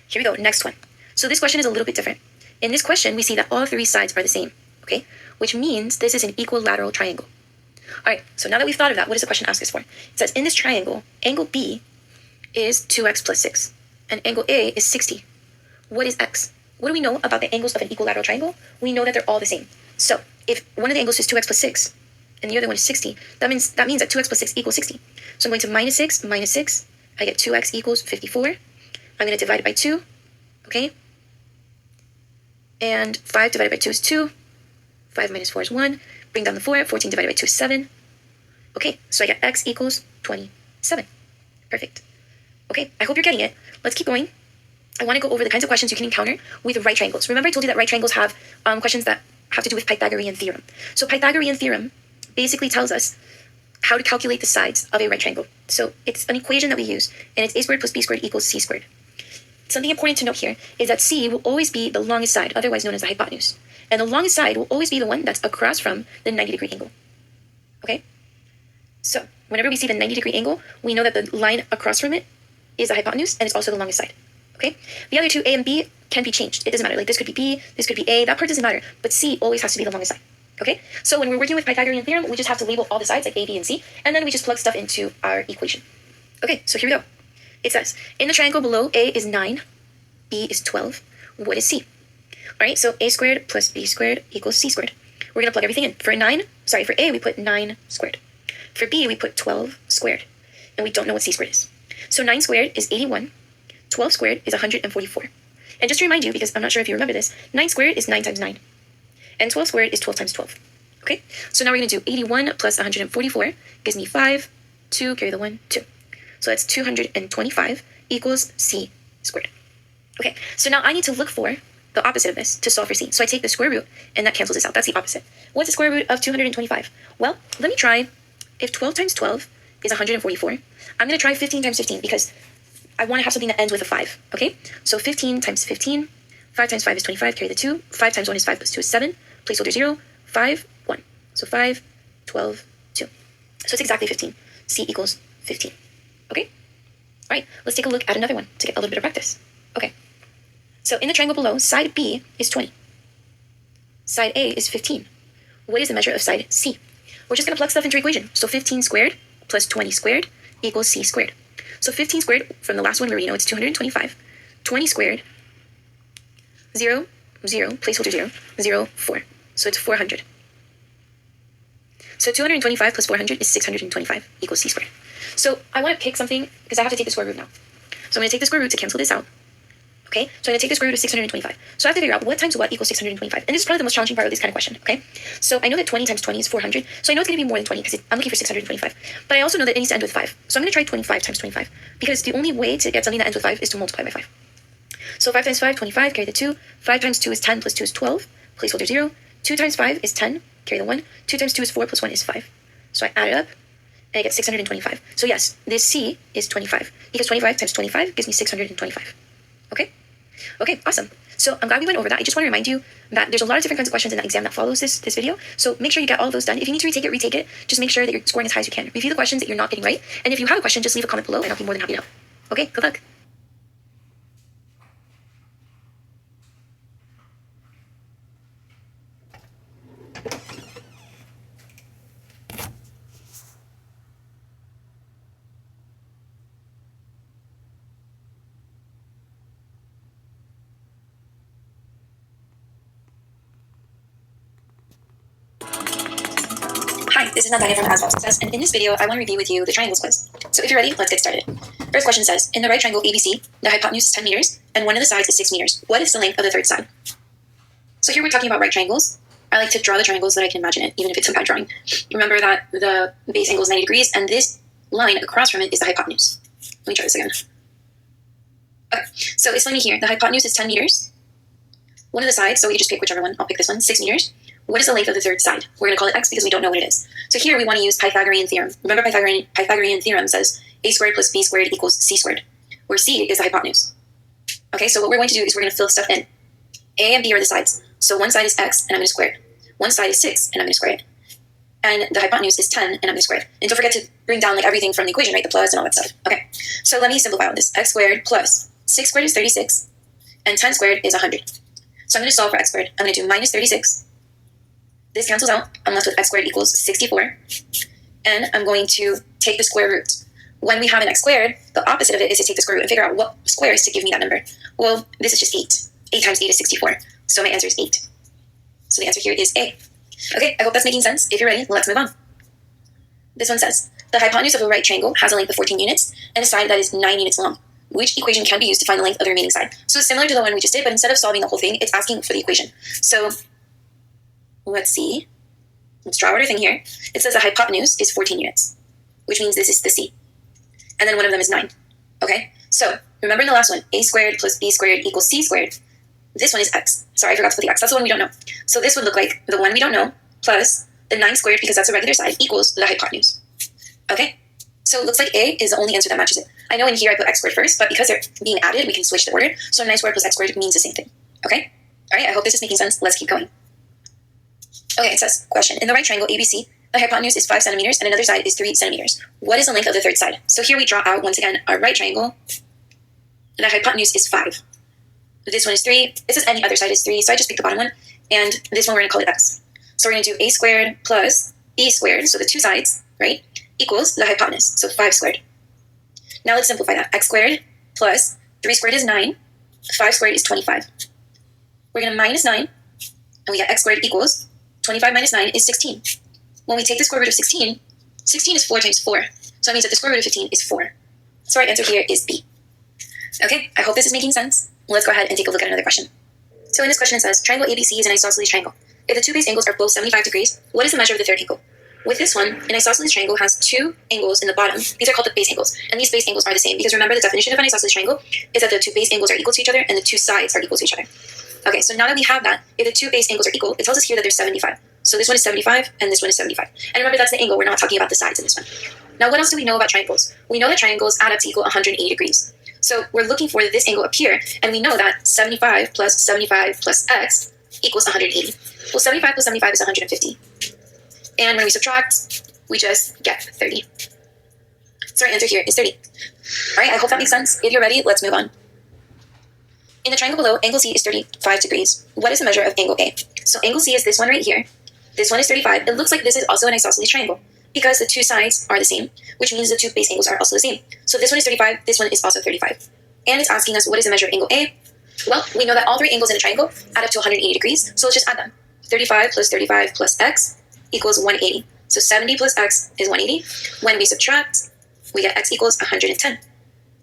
Here we go. Next one. So this question is a little bit different. In this question, we see that all three sides are the same. Okay? Which means this is an equilateral triangle. All right. So now that we've thought of that, what does the question ask us for? It says in this triangle, angle B is 2x plus 6. And angle A is 60. What is x? What do we know about the angles of an equilateral triangle? We know that they're all the same. So if one of the angles is 2x plus 6, and the other one is 60, that means that 2x plus 6 equals 60. So I'm going to minus 6, I get 2x equals 54. I'm going to divide it by 2, okay? And 5 divided by 2 is 2. 5 minus 4 is 1. Bring down the 4. 14 divided by 2 is 7. Okay, so I get x equals 27. Perfect. Okay, I hope you're getting it. Let's keep going. I want to go over the kinds of questions you can encounter with right triangles. Remember I told you that right triangles have questions that have to do with Pythagorean theorem. So Pythagorean theorem basically tells us how to calculate the sides of a right triangle. So it's an equation that we use, and it's a squared plus b squared equals c squared. Something important to note here is that c will always be the longest side, otherwise known as the hypotenuse. And the longest side will always be the one that's across from the 90-degree angle. Okay? So whenever we see the 90-degree angle, we know that the line across from it is the hypotenuse, and it's also the longest side. Okay? The other two, a and b, can be changed. It doesn't matter. Like this could be b, this could be a. That part doesn't matter. But c always has to be the longest side. Okay? So when we're working with Pythagorean theorem, we just have to label all the sides like a, b, and c, and then we just plug stuff into our equation. Okay, so here we go. It says, in the triangle below, a is 9, b is 12. What is c? All right, so a squared plus b squared equals c squared. We're going to plug everything in. For a, we put 9 squared. For b, we put 12 squared. And we don't know what c squared is. So 9 squared is 81. 12 squared is 144. And just to remind you, because I'm not sure if you remember this, 9 squared is 9 times 9. And 12 squared is 12 times 12. Okay? So now we're going to do 81 plus 144 gives me 5, 2, carry the 1, 2. So that's 225 equals c squared. Okay, so now I need to look for the opposite of this to solve for c. So I take the square root, and that cancels this out. That's the opposite. What's the square root of 225? Well, let me try, if 12 times 12 is 144, I'm going to try 15 times 15 because I want to have something that ends with a 5, okay? So 15 times 15, 5 times 5 is 25, carry the 2, 5 times 1 is 5 plus 2 is 7, placeholder 0, 5, 1. So 5, 12, 2. So it's exactly 15. C equals 15, okay? All right, let's take a look at another one to get a little bit of practice. Okay, so in the triangle below, side B is 20. Side A is 15. What is the measure of side C? We're just going to plug stuff into our equation. So 15 squared plus 20 squared equals c squared. So 15 squared, from the last one where we know it's 225. 20 squared, 0, 0, placeholder 0, 0, 4. So it's 400. So 225 plus 400 is 625 equals c squared. So I want to pick something because I have to take the square root now. So I'm going to take the square root to cancel this out. Okay, so I'm going to take the square root of 625. So I have to figure out what times what equals 625. And this is probably the most challenging part of this kind of question, okay? So I know that 20 times 20 is 400. So I know it's going to be more than 20 because I'm looking for 625. But I also know that it needs to end with 5. So I'm going to try 25 times 25 because the only way to get something that ends with 5 is to multiply by 5. So 5 times 5, 25, carry the 2. 5 times 2 is 10 plus 2 is 12, placeholder 0. 2 times 5 is 10, carry the 1. 2 times 2 is 4 plus 1 is 5. So I add it up and I get 625. So yes, this C is 25 because 25 times 25 gives me 625. Okay? Okay, awesome. So I'm glad we went over that. I just want to remind you that there's a lot of different kinds of questions in that exam that follows this video. So make sure you get all of those done. If you need to retake it. Just make sure that you're scoring as high as you can. Review the questions that you're not getting right. And if you have a question, just leave a comment below and I'll be more than happy to help. Okay, good luck. Hi, this is Natalia from Asphalt Success, and in this video, I want to review with you the triangles quiz. So if you're ready, let's get started. First question says, in the right triangle ABC, the hypotenuse is 10 meters, and one of the sides is 6 meters. What is the length of the third side? So here we're talking about right triangles. I like to draw the triangles so that I can imagine it, even if it's a bad drawing. Remember that the base angle is 90 degrees, and this line across from it is the hypotenuse. Let me try this again. Okay, so it's telling me here, the hypotenuse is 10 meters. One of the sides, so we can just pick whichever one. I'll pick this one, 6 meters. What is the length of the third side? We're going to call it x because we don't know what it is. So here we want to use Pythagorean theorem. Remember Pythagorean theorem says a squared plus b squared equals c squared, where c is the hypotenuse. Okay, so what we're going to do is we're going to fill stuff in. A and b are the sides. So one side is x, and I'm going to square it. One side is 6, and I'm going to square it. And the hypotenuse is 10, and I'm going to square it. And don't forget to bring down like everything from the equation, right? The plus and all that stuff. Okay, so let me simplify all this. X squared plus 6 squared is 36, and 10 squared is 100. So I'm going to solve for x squared. I'm going to do minus 36. This cancels out. I'm left with x squared equals 64. And I'm going to take the square root. When we have an x squared, the opposite of it is to take the square root and figure out what square is to give me that number. Well, this is just 8. 8 times 8 is 64. So my answer is 8. So the answer here is A. Okay, I hope that's making sense. If you're ready, let's move on. This one says, the hypotenuse of a right triangle has a length of 14 units and a side that is 9 units long. Which equation can be used to find the length of the remaining side? So it's similar to the one we just did, but instead of solving the whole thing, it's asking for the equation. So let's see. Let's draw out our thing here. It says the hypotenuse is 14 units, which means this is the C. And then one of them is 9. Okay? So Remember in the last one, a squared plus b squared equals c squared. This one is x. Sorry, I forgot to put the x. That's the one we don't know. So this would look like the one we don't know plus the 9 squared, because that's a regular side, equals the hypotenuse. Okay? So it looks like A is the only answer that matches it. I know in here I put x squared first, but because they're being added, we can switch the order. So 9 squared plus x squared means the same thing. Okay? All right, I hope this is making sense. Let's keep going. Okay, it says, question. In the right triangle ABC, the hypotenuse is 5 centimeters and another side is 3 centimeters. What is the length of the third side? So here we draw out, once again, our right triangle. The hypotenuse is 5. This one is 3. It says any other side is 3, so I just picked the bottom one. And this one we're going to call it x. So we're going to do a squared plus b squared, so the two sides, right, equals the hypotenuse, so 5 squared. Now let's simplify that. X squared plus 3 squared is 9. 5 squared is 25. We're going to minus 9, and we get x squared equals 25 minus 9 is 16. When we take the square root of 16, 16 is 4 times 4. So that means that the square root of 15 is 4. So our answer here is B. Okay, I hope this is making sense. Let's go ahead and take a look at another question. So in this question it says, triangle ABC is an isosceles triangle. If the two base angles are both 75 degrees, what is the measure of the third angle? With this one, an isosceles triangle has two angles in the bottom. These are called the base angles. And these base angles are the same because remember the definition of an isosceles triangle is that the two base angles are equal to each other and the two sides are equal to each other. Okay, so now that we have that, if the two base angles are equal, it tells us here that they're 75. So this one is 75 and this one is 75. And remember that's the angle, we're not talking about the sides in this one. Now what else do we know about triangles? We know that triangles add up to equal 180 degrees. So we're looking for this angle up here, and we know that 75 plus x equals 180. Well, 75 plus 75 is 150. And when we subtract, we just get 30. So our answer here is 30. All right, I hope that makes sense. If you're ready, let's move on. In the triangle below, angle C is 35 degrees. What is the measure of angle A? So angle C is this one right here. This one is 35. It looks like this is also an isosceles triangle because the two sides are the same, which means the two base angles are also the same. So this one is 35, this one is also 35. And it's asking us what is the measure of angle A? Well, we know that all three angles in a triangle add up to 180 degrees, so let's just add them. 35 plus x equals 180. So 70 plus x is 180. When we subtract, we get x equals 110.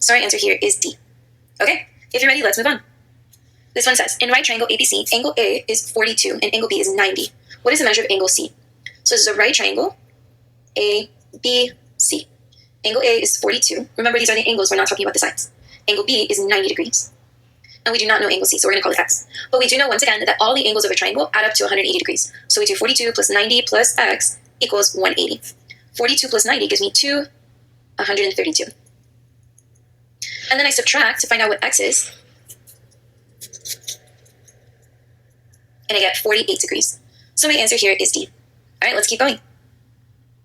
So our answer here is D. Okay, if you're ready, let's move on. This one says, in right triangle ABC, angle A is 42 and angle B is 90. What is the measure of angle C? So this is a right triangle, A, B, C. Angle A is 42. Remember, these are the angles, we're not talking about the sides. Angle B is 90 degrees. And we do not know angle C, so we're going to call it x. But we do know, once again, that all the angles of a triangle add up to 180 degrees. So we do 42 plus 90 plus x equals 180. 42 plus 90 gives me 132. And then I subtract to find out what x is. And I get 48 degrees. So my answer here is D. All right, let's keep going.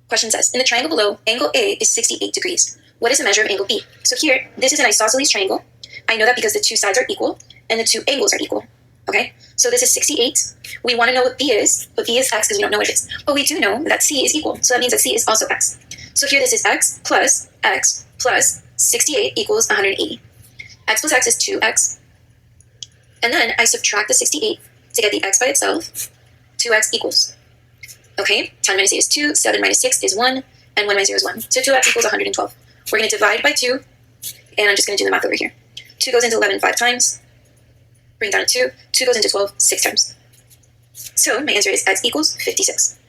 Question says, in the triangle below, angle A is 68 degrees. What is the measure of angle B? So here, this is an isosceles triangle. I know that because the two sides are equal and the two angles are equal. Okay, so this is 68. We want to know what B is, but B is x because we don't know what it is. But we do know that C is equal, so that means that C is also x. So here this is x plus 68 equals 180. X plus x is 2x. And then I subtract the 68 to get the x by itself. 2x equals. Okay, 10 minus 8 is 2, 7 minus 6 is 1, and 1 minus 0 is 1. So 2x equals 112. We're going to divide by 2, and I'm just going to do the math over here. 2 goes into 11 5 times. Bring down 2. 2 goes into 12 6 times. So my answer is x equals 56.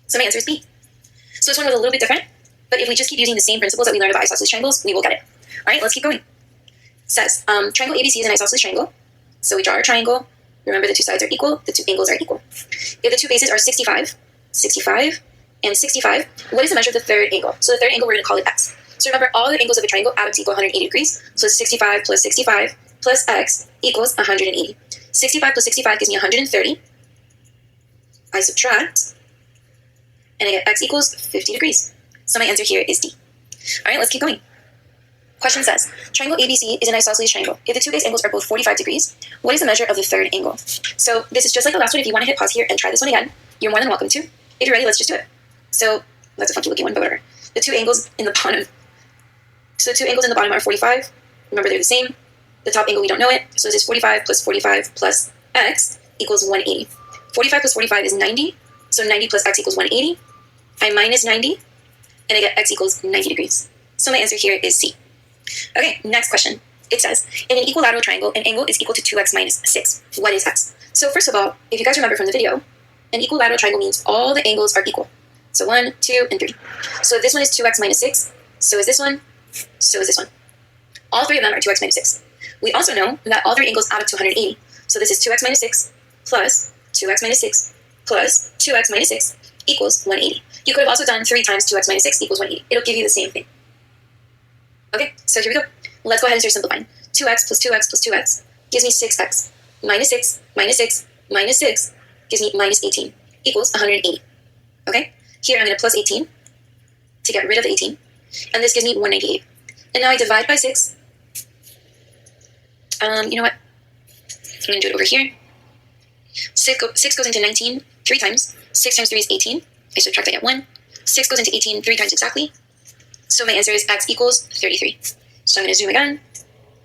So my answer is B. So this one was a little bit different, but if we just keep using the same principles that we learned about isosceles triangles, we will get it. All right, let's keep going. It says, triangle ABC is an isosceles triangle. So we draw our triangle. Remember, the two sides are equal. The two angles are equal. If the two bases are 65, and 65, what is the measure of the third angle? So the third angle, we're going to call it x. So remember, all the angles of a triangle add up to equal 180 degrees. So 65 plus x equals 180. 65 plus 65 gives me 130. I subtract, and I get x equals 50 degrees. So my answer here is D. All right, let's keep going. Question says, triangle ABC is an isosceles triangle. If the two base angles are both 45 degrees, what is the measure of the third angle? So this is just like the last one. If you want to hit pause here and try this one again, you're more than welcome to. If you're ready, let's just do it. So that's a funky looking one, but whatever. The two angles in the bottom. So the two angles in the bottom are 45. Remember, they're the same. The top angle, we don't know it. So this is 45 plus x equals 180. 45 plus 45 is 90. So 90 plus x equals 180. I minus 90, and I get x equals 90 degrees. So my answer here is C. Okay, next question. It says, in an equilateral triangle, an angle is equal to 2x minus 6. What is x? So first of all, if you guys remember from the video, an equilateral triangle means all the angles are equal. So 1, 2, and 3. So if this one is 2x minus 6, so is this one, so is this one. all three of them are 2x minus 6. We also know that all three angles add up to 180. So this is 2x minus 6 plus 2x minus 6 plus 2x minus 6 equals 180. You could have also done 3 times 2x minus 6 equals 180. It'll give you the same thing. Okay, so here we go. Let's go ahead and start simplifying. 2x plus 2x plus 2x gives me 6x. Minus 6 minus 6 minus 6 gives me minus 18 equals 180. Okay, here I'm going to plus 18 to get rid of the 18. And this gives me 198. And now I divide by 6. You know what? I'm going to do it over here. 6 goes into 19 3 times. 6 times 3 is 18. I subtract, I get 1. 6 goes into 18 3 times exactly. So my answer is x equals 33. So I'm going to zoom again.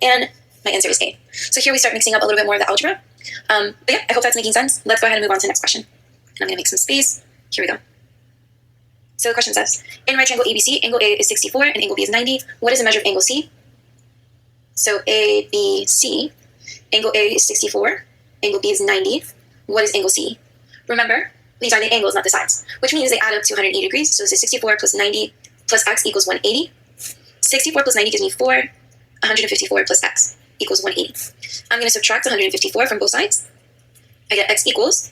And my answer is A. So here we start mixing up a little bit more of the algebra. But yeah, I hope that's making sense. Let's go ahead and move on to the next question. And I'm going to make some space. Here we go. So the question says, in right triangle ABC, angle A is 64 and angle B is 90. What is the measure of angle C? So ABC, angle A is 64, angle B is 90. What is angle C? Remember, these are the angles, not the sides, which means they add up to 180 degrees. So this is 64 plus 90 plus x equals 180. 64 plus 90 gives me 4. 154 plus x equals 180. I'm going to subtract 154 from both sides. I get x equals,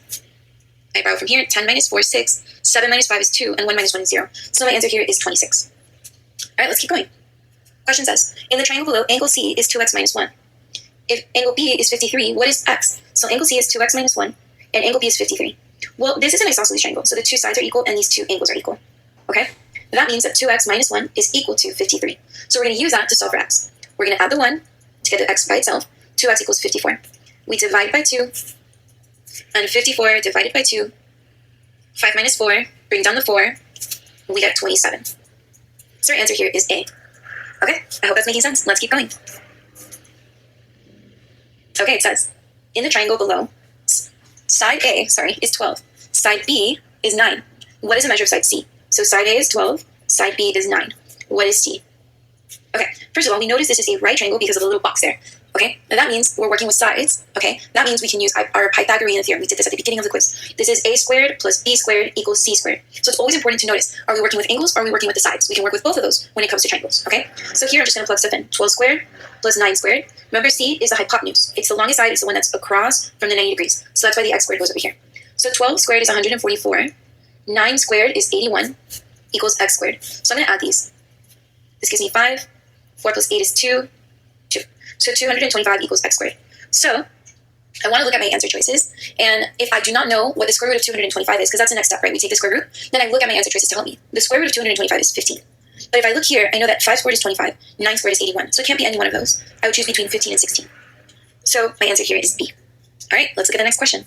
I borrow from here, 10 minus 4 is 6, 7 minus 5 is 2, and 1 minus 1 is 0. So my answer here is 26. All right, let's keep going. Question says, in the triangle below, angle C is 2x minus 1. If angle B is 53, what is x? So angle C is 2x minus 1, and angle B is 53. Well, this is an isosceles triangle, so the two sides are equal, and these two angles are equal. Okay? That means that 2x minus 1 is equal to 53. So we're going to use that to solve for x. We're going to add the 1 to get the x by itself. 2x equals 54. We divide by 2, and 54 divided by 2, 5 minus 4, bring down the 4, we get 27. So our answer here is A. Okay, I hope that's making sense. Let's keep going. Okay, it says, in the triangle below, side A, is 12. Side B is 9. What is the measure of side C? So side A is 12, side B is 9. What is C? Okay, first of all, we notice this is a right triangle because of the little box there. Okay, and that means we're working with sides. Okay, that means we can use our Pythagorean theorem. We did this at the beginning of the quiz. This is a squared plus b squared equals c squared. So it's always important to notice, are we working with angles or are we working with the sides? We can work with both of those when it comes to triangles. Okay, so here I'm just going to plug stuff in. 12 squared plus 9 squared. Remember, c is the hypotenuse. It's the longest side. It's the one that's across from the 90 degrees. So that's why the x squared goes over here. So 12 squared is 144. 9 squared is 81 equals x squared. So I'm going to add these. This gives me 5. 4 plus 8 is 2. 2. So 225 equals x squared. So I want to look at my answer choices. And if I do not know what the square root of 225 is, because that's the next step, right? We take the square root. Then I look at my answer choices to help me. The square root of 225 is 15. But if I look here, I know that 5 squared is 25. 9 squared is 81. So it can't be any one of those. I would choose between 15 and 16. So my answer here is B. All right, let's look at the next question.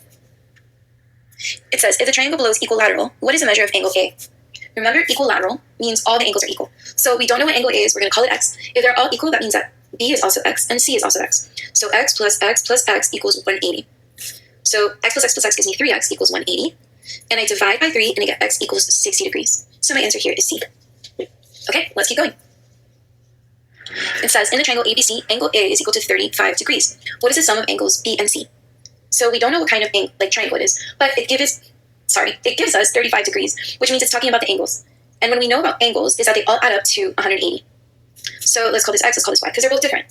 It says, if the triangle below is equilateral, what is the measure of angle A? Remember, equilateral means all the angles are equal. So we don't know what angle A is. We're going to call it x. If they're all equal, that means that B is also x and C is also x. So x plus x plus x equals 180. So x plus x plus x gives me 3x equals 180. And I divide by 3 and I get x equals 60 degrees. So my answer here is C. Okay, let's keep going. It says, in the triangle ABC, angle A is equal to 35 degrees. What is the sum of angles B and C? So we don't know what kind of triangle it is, but it gives us 35 degrees, which means it's talking about the angles. And when we know about angles, is that they all add up to 180. So let's call this x, let's call this y, because they're both different.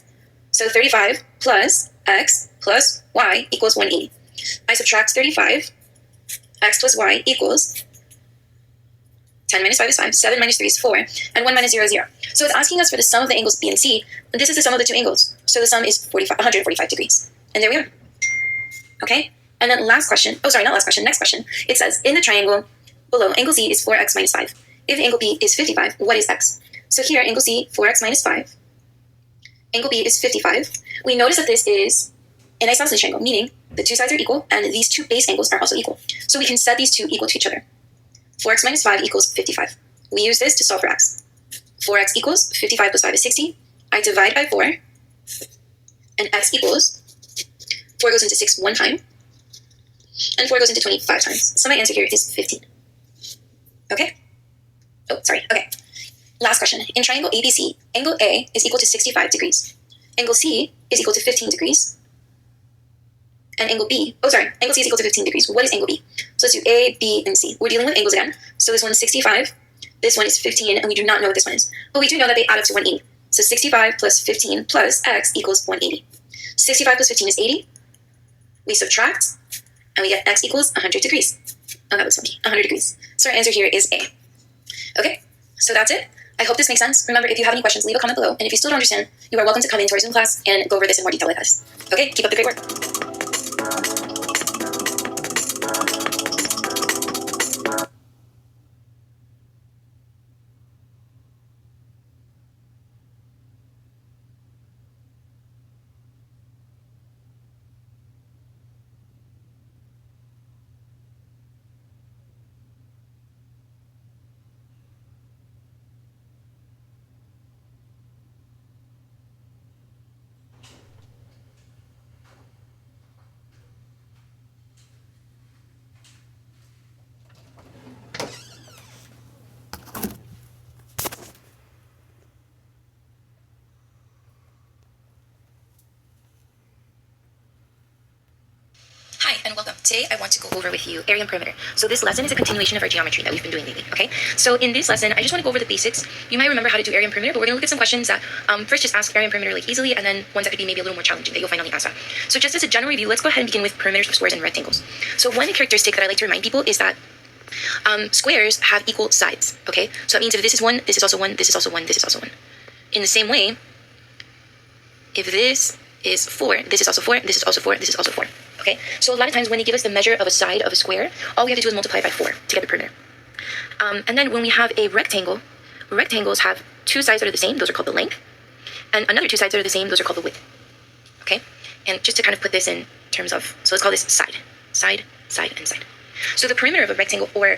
So 35 plus x plus y equals 180. I subtract 35, x plus y equals 10 minus 5 is 5, 7 minus 3 is 4, and 1 minus 0 is 0. So it's asking us for the sum of the angles B and C, and this is the sum of the two angles. So the sum is 145 degrees. And there we are. Okay? And then next question. It says, in the triangle below, angle C is 4x minus 5. If angle B is 55, what is x? So here, angle C, 4x minus 5. Angle B is 55. We notice that this is an isosceles triangle, meaning the two sides are equal, and these two base angles are also equal. So we can set these two equal to each other. 4x minus 5 equals 55. We use this to solve for x. 4x equals 55 plus 5 is 60. I divide by 4, and x equals 4 goes into 6 one time, and 4 goes into 25 times. So my answer here is 15. Okay? Okay. Last question. In triangle ABC, angle A is equal to 65 degrees. Angle C is equal to 15 degrees. And angle C is equal to 15 degrees. What is angle B? So let's do A, B, and C. We're dealing with angles again. So this one is 65, this one is 15, and we do not know what this one is. But we do know that they add up to 180. So 65 plus 15 plus x equals 180. 65 plus 15 is 80. We subtract, and we get x equals 100 degrees. Oh, that was funky. 100 degrees. So our answer here is A. Okay, so that's it. I hope this makes sense. Remember, if you have any questions, leave a comment below. And if you still don't understand, you are welcome to come into our Zoom class and go over this in more detail with us. Okay, keep up the great work. Hi, and welcome. Today I want to go over with you area and perimeter. So this lesson is a continuation of our geometry that we've been doing lately, okay? So in this lesson, I just want to go over the basics. You might remember how to do area and perimeter, but we're going to look at some questions that first just ask area and perimeter like easily, and then ones that could be maybe a little more challenging that you'll find on the ASVAB. So just as a general review, let's go ahead and begin with perimeters of squares and rectangles. So one characteristic that I like to remind people is that squares have equal sides, okay? So that means if this is 1, this is also 1, this is also 1, this is also 1. In the same way, if this is 4, this is also 4, this is also 4, this is also 4. Okay, so a lot of times when they give us the measure of a side of a square, all we have to do is multiply by 4 to get the perimeter. And then when we have a rectangle, rectangles have two sides that are the same, those are called the length, and another two sides that are the same, those are called the width. Okay, and just to kind of put this in terms of, so let's call this side, side, side, and side. So the perimeter of a rectangle or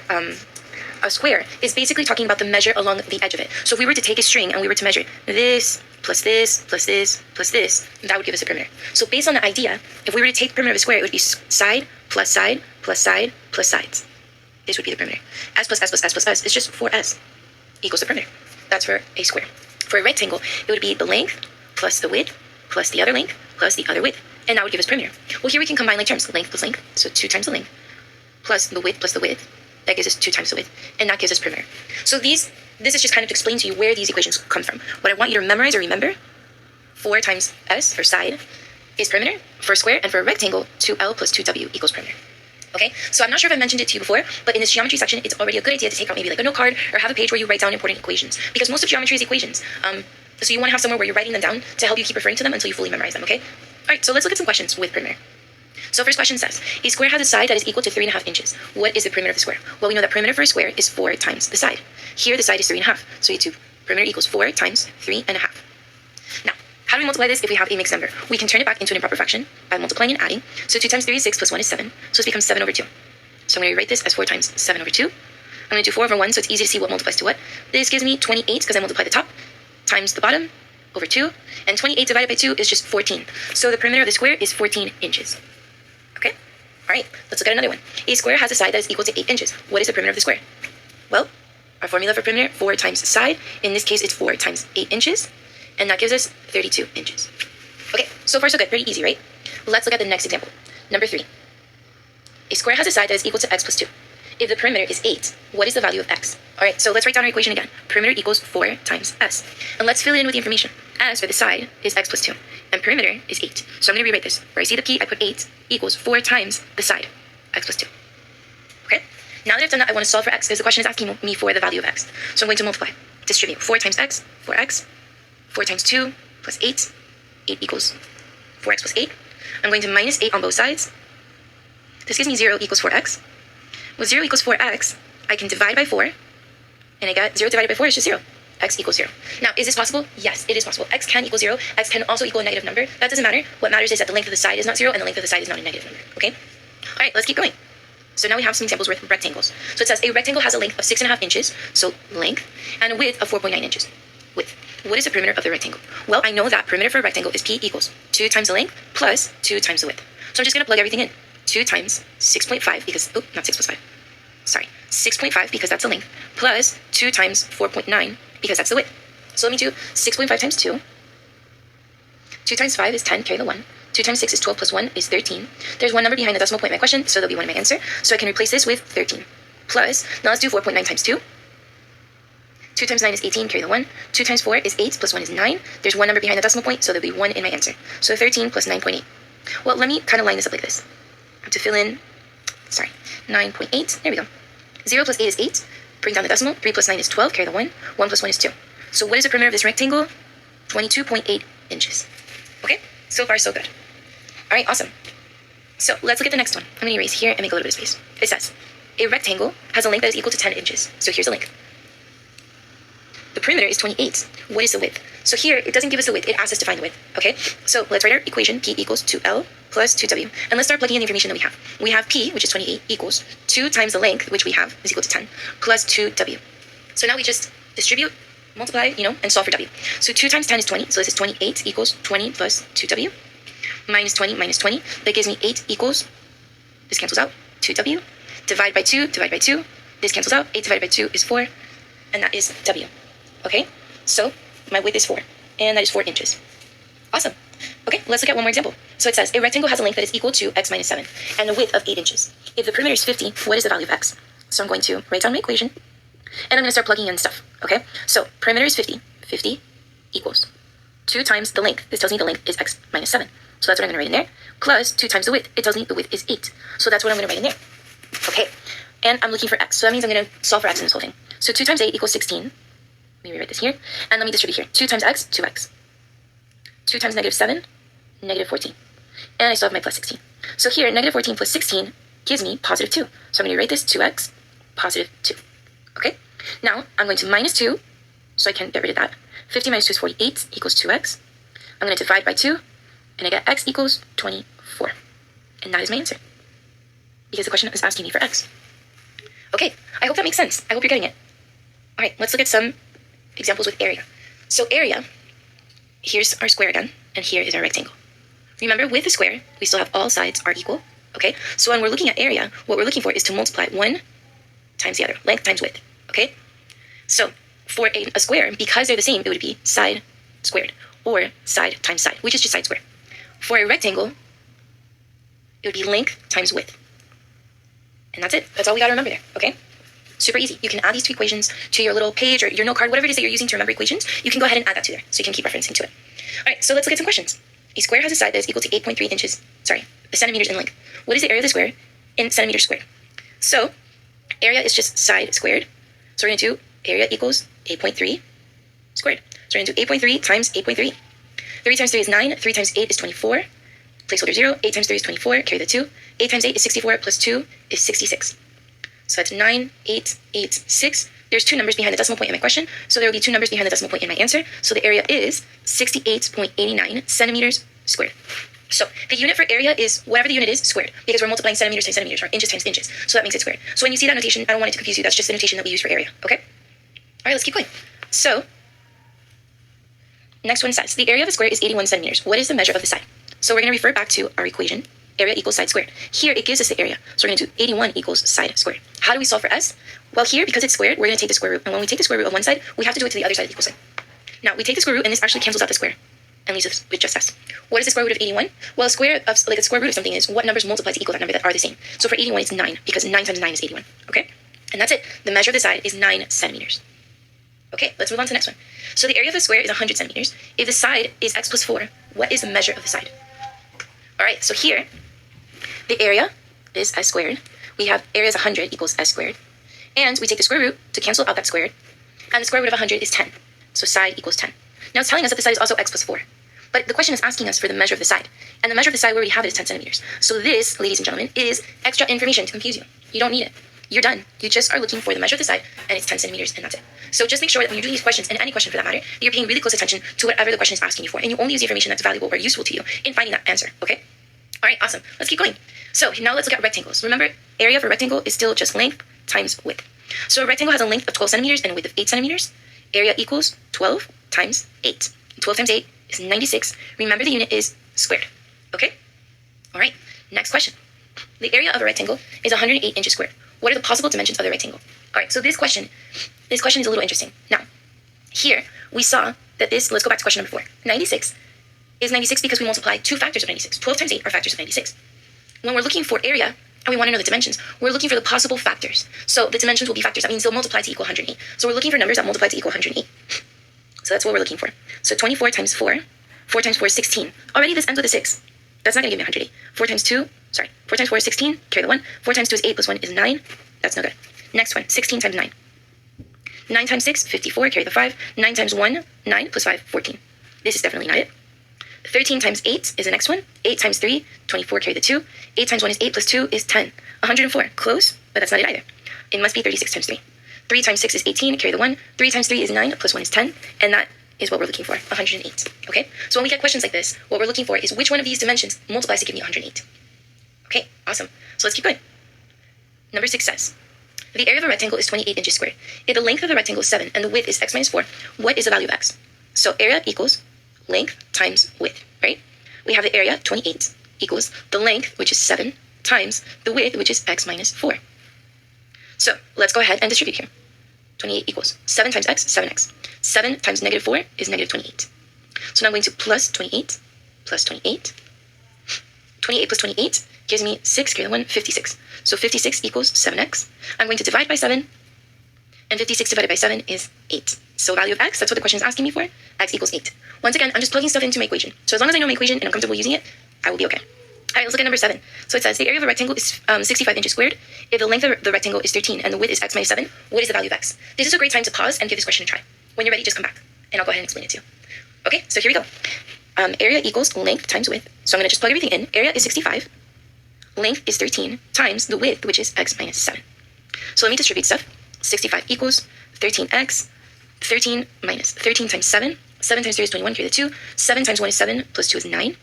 a square is basically talking about the measure along the edge of it. So if we were to take a string and we were to measure this, plus this, plus this, plus this, that would give us a perimeter. So based on the idea, if we were to take the perimeter of a square, it would be side, plus side, plus side, plus sides. This would be the perimeter. S plus S plus S plus S is just 4S equals the perimeter. That's for a square. For a rectangle, it would be the length plus the width plus the other length plus the other width. And that would give us perimeter. Well, here we can combine like terms, length plus length, so 2 times the length, plus the width, that gives us 2 times the width, and that gives us perimeter. So this is just kind of to explain to you where these equations come from. What I want you to memorize or remember, 4 times S for side is perimeter for a square, and for a rectangle, 2L plus 2W equals perimeter. Okay, so I'm not sure if I mentioned it to you before, but in this geometry section, it's already a good idea to take out maybe like a note card or have a page where you write down important equations, because most of geometry is equations. So you want to have somewhere where you're writing them down to help you keep referring to them until you fully memorize them, okay? All right, so let's look at some questions with perimeter. So first question says, a square has a side that is equal to 3.5 inches. What is the perimeter of the square? Well, we know that perimeter for a square is 4 times the side. Here, the side is 3.5. So we do perimeter equals 4 times 3.5. Now, how do we multiply this if we have a mixed number? We can turn it back into an improper fraction by multiplying and adding. So 2 times 3 is 6 plus 1 is 7. So this becomes 7 over 2. So I'm going to rewrite this as 4 times 7 over 2. I'm going to do 4 over 1, so it's easy to see what multiplies to what. This gives me 28, because I multiply the top, times the bottom, over 2. And 28 divided by 2 is just 14. So the perimeter of the square is 14 inches. Okay? All right, let's look at another one. A square has a side that is equal to 8 inches. What is the perimeter of the square? Well, our formula for perimeter, 4 times side. In this case, it's 4 times 8 inches. And that gives us 32 inches. Okay, so far so good. Pretty easy, right? Let's look at the next example. Number 3. A square has a side that is equal to x plus 2. If the perimeter is 8, what is the value of x? All right, so let's write down our equation again. Perimeter equals 4 times s. And let's fill it in with the information. S for the side is x plus 2. And perimeter is 8. So I'm going to rewrite this. Where I see the p, I put 8 equals 4 times the side, x plus 2. Okay? Now that I've done that, I want to solve for x, because the question is asking me for the value of x. So I'm going to multiply. Distribute. 4 times x, 4x. 4 times 2 plus 8. 8 equals 4x plus 8. I'm going to minus 8 on both sides. This gives me 0 equals 4x. With 0 equals 4x, I can divide by 4. And I got 0 divided by 4 is just 0. X equals 0. Now, is this possible? Yes, it is possible. X can equal 0. X can also equal a negative number. That doesn't matter. What matters is that the length of the side is not 0 and the length of the side is not a negative number. Okay? All right, let's keep going. So now we have some examples with rectangles. So it says a rectangle has a length of 6.5 inches, so length, and a width of 4.9 inches. Width. What is the perimeter of the rectangle? Well, I know that perimeter for a rectangle is p equals 2 times the length plus 2 times the width. So I'm just going to plug everything in. 2 times 6.5 because, oh, not 6 plus 5. Sorry, 6.5 because that's the length, plus 2 times 4.9 because that's the width. So let me do 6.5 times 2. 2 times 5 is 10, carry the 1. 2 times 6 is 12 plus 1 is 13. There's one number behind the decimal point in my question, so there'll be 1 in my answer. So I can replace this with 13. Plus, now let's do 4.9 times 2. 2 times 9 is 18, carry the 1. 2 times 4 is 8, plus 1 is 9. There's one number behind the decimal point, so there'll be 1 in my answer. So 13 plus 9.8. Well, let me kind of line this up like this. I have to fill in, 9.8. There we go. 0 plus 8 is 8. Bring down the decimal. 3 plus 9 is 12, carry the 1. 1 plus 1 is 2. So what is the perimeter of this rectangle? 22.8 inches. Okay, so far so good. All right, awesome. So let's look at the next one. I'm going to erase here and make a little bit of space. It says, a rectangle has a length that is equal to 10 inches. So here's the length. The perimeter is 28. What is the width? So here, it doesn't give us the width. It asks us to find the width. Okay, so let's write our equation. P equals 2L plus 2W. And let's start plugging in the information that we have. We have P, which is 28, equals 2 times the length, which we have, is equal to 10, plus 2W. So now we just distribute, multiply, and solve for W. So 2 times 10 is 20. So this is 28 equals 20 plus 2W. Minus 20 minus 20. That gives me 8 equals, this cancels out, 2W. Divide by 2, divide by 2. This cancels out. 8 divided by 2 is 4. And that is W. Okay? So my width is 4. And that is 4 inches. Awesome. Okay, let's look at one more example. So it says, a rectangle has a length that is equal to x minus 7 and a width of 8 inches. If the perimeter is 50, what is the value of x? So I'm going to write down my equation. And I'm going to start plugging in stuff. Okay? So perimeter is 50. 50 equals 2 times the length. This tells me the length is x minus 7. So that's what I'm going to write in there. Plus 2 times the width. It tells me the width is 8. So that's what I'm going to write in there. Okay. And I'm looking for x. So that means I'm going to solve for x in this whole thing. So 2 times 8 equals 16. Let me rewrite this here. And let me distribute here. 2 times x, 2x. 2 times negative 7, negative 14. And I still have my plus 16. So here, negative 14 plus 16 gives me positive 2. So I'm going to write this 2x, positive 2. Okay? Now, I'm going to minus 2, so I can get rid of that. 50 minus 2 is 48 equals 2x. I'm going to divide by 2, and I get x equals 24. And that is my answer. Because the question is asking me for x. Okay, I hope that makes sense. I hope you're getting it. All right, let's look at some examples with area. So area, here's our square again, and here is our rectangle. Remember, with the square, we still have all sides are equal, okay? So when we're looking at area, what we're looking for is to multiply one times the other, length times width, okay? So for a square, because they're the same, it would be side squared, or side times side, which is just side square. For a rectangle, it would be length times width. And that's it. That's all we got to remember there, okay? Super easy. You can add these two equations to your little page or your note card, whatever it is that you're using to remember equations. You can go ahead and add that to there, so you can keep referencing to it. All right, so let's look at some questions. A square has a side that is equal to 8.3 inches, centimeters in length. What is the area of the square in centimeters squared? So area is just side squared. So we're going to do area equals 8.3 squared. So we're going to do 8.3 times 8.3. 3 times 3 is 9. 3 times 8 is 24. Placeholder 0. 8 times 3 is 24. Carry the 2. 8 times 8 is 64. Plus 2 is 66. So that's 9, 8, 8, 6. There's 2 numbers behind the decimal point in my question. So there will be 2 numbers behind the decimal point in my answer. So the area is 68.89 centimeters squared. So the unit for area is whatever the unit is squared, because we're multiplying centimeters times centimeters, or inches times inches. So that makes it squared. So when you see that notation, I don't want it to confuse you. That's just the notation that we use for area. Okay? All right, let's keep going. So next one says, the area of a square is 81 centimeters. What is the measure of the side? So we're going to refer back to our equation. Area equals side squared. Here, it gives us the area. So we're going to do 81 equals side squared. How do we solve for s? Well, here, because it's squared, we're going to take the square root. And when we take the square root of one side, we have to do it to the other side of the equal sign. Now, we take the square root, and this actually cancels out the square and leaves us with just s. What is the square root of 81? Well, a square root of something is what numbers multiply to equal that number that are the same. So for 81, it's 9, because 9 times 9 is 81. Okay? And that's it. The measure of the side is 9 centimeters. Okay, let's move on to the next one. So the area of a square is 100 centimeters. If the side is x plus 4, what is the measure of the side? All right, so here, the area is s squared. We have area is 100 equals s squared. And we take the square root to cancel out that squared. And the square root of 100 is 10. So side equals 10. Now it's telling us that the side is also x plus 4. But the question is asking us for the measure of the side. And the measure of the side where we have it is 10 centimeters. So this, ladies and gentlemen, is extra information to confuse you. You don't need it. You're done. You just are looking for the measure of the side, and it's 10 centimeters, and that's it. So just make sure that when you do these questions, and any question for that matter, that you're paying really close attention to whatever the question is asking you for. And you only use the information that's valuable or useful to you in finding that answer, okay? All right, awesome. Let's keep going. So now let's look at rectangles. Remember, area for a rectangle is still just length times width. So a rectangle has a length of 12 centimeters and a width of 8 centimeters. Area equals 12 times 8. 12 times 8 is 96. Remember, the unit is squared. Okay? All right, next question. The area of a rectangle is 108 inches squared. What are the possible dimensions of the rectangle? All right, so this question is a little interesting. Now, here we saw that this, let's go back to question number 4. 96 is 96 because we multiply 2 factors of 96. 12 times 8 are factors of 96. When we're looking for area, and we want to know the dimensions, we're looking for the possible factors. So the dimensions will be factors. That means they'll multiply to equal 108. So we're looking for numbers that multiply to equal 108. So that's what we're looking for. So 24 times 4. 4 times 4 is 16. Already this ends with a 6. That's not going to give me 108. 4 times 4 is 16. Carry the 1. 4 times 2 is 8 plus 1 is 9. That's no good. Next one, 16 times 9. 9 times 6, 54. Carry the 5. 9 times 1, 9 plus 5, 14. This is definitely not it. 13 times 8 is the next one. 8 times 3, 24. Carry the 2. 8 times 1 is 8 plus 2 is 10. 104. Close, but that's not it either. It must be 36 times 3. 3 times 6 is 18. Carry the 1. 3 times 3 is 9 plus 1 is 10. And that is what we're looking for, 108. Okay? So when we get questions like this, what we're looking for is which one of these dimensions multiplies to give me 108. Okay, awesome. So let's keep going. Number 6 says, the area of a rectangle is 28 inches squared. If the length of the rectangle is 7 and the width is x minus 4, what is the value of x? So area equals length times width, right? We have the area, 28, equals the length, which is 7, times the width, which is x minus 4. So let's go ahead and distribute here. 28 equals 7 times x, 7x. 7 times negative 4 is negative 28. So now I'm going to plus 28, plus 28. 28 plus 28 gives me 6, carry the 1, 56. So 56 equals 7x. I'm going to divide by 7, and 56 divided by 7 is 8. So value of x, that's what the question is asking me for, x equals 8. Once again, I'm just plugging stuff into my equation. So as long as I know my equation and I'm comfortable using it, I will be okay. All right, let's look at number 7. So it says the area of a rectangle is 65 inches squared. If the length of the rectangle is 13 and the width is x minus 7, what is the value of x? This is a great time to pause and give this question a try. When you're ready, just come back, and I'll go ahead and explain it to you. Okay, so here we go. Area equals length times width. So I'm going to just plug everything in. Area is 65. Length is 13 times the width, which is x minus 7. So let me distribute stuff. 65 equals 13x. 13 minus 13 times 7. 7 times 3 is 21. Carry the 2. 7 times 1 is 7. Plus 2 is 9.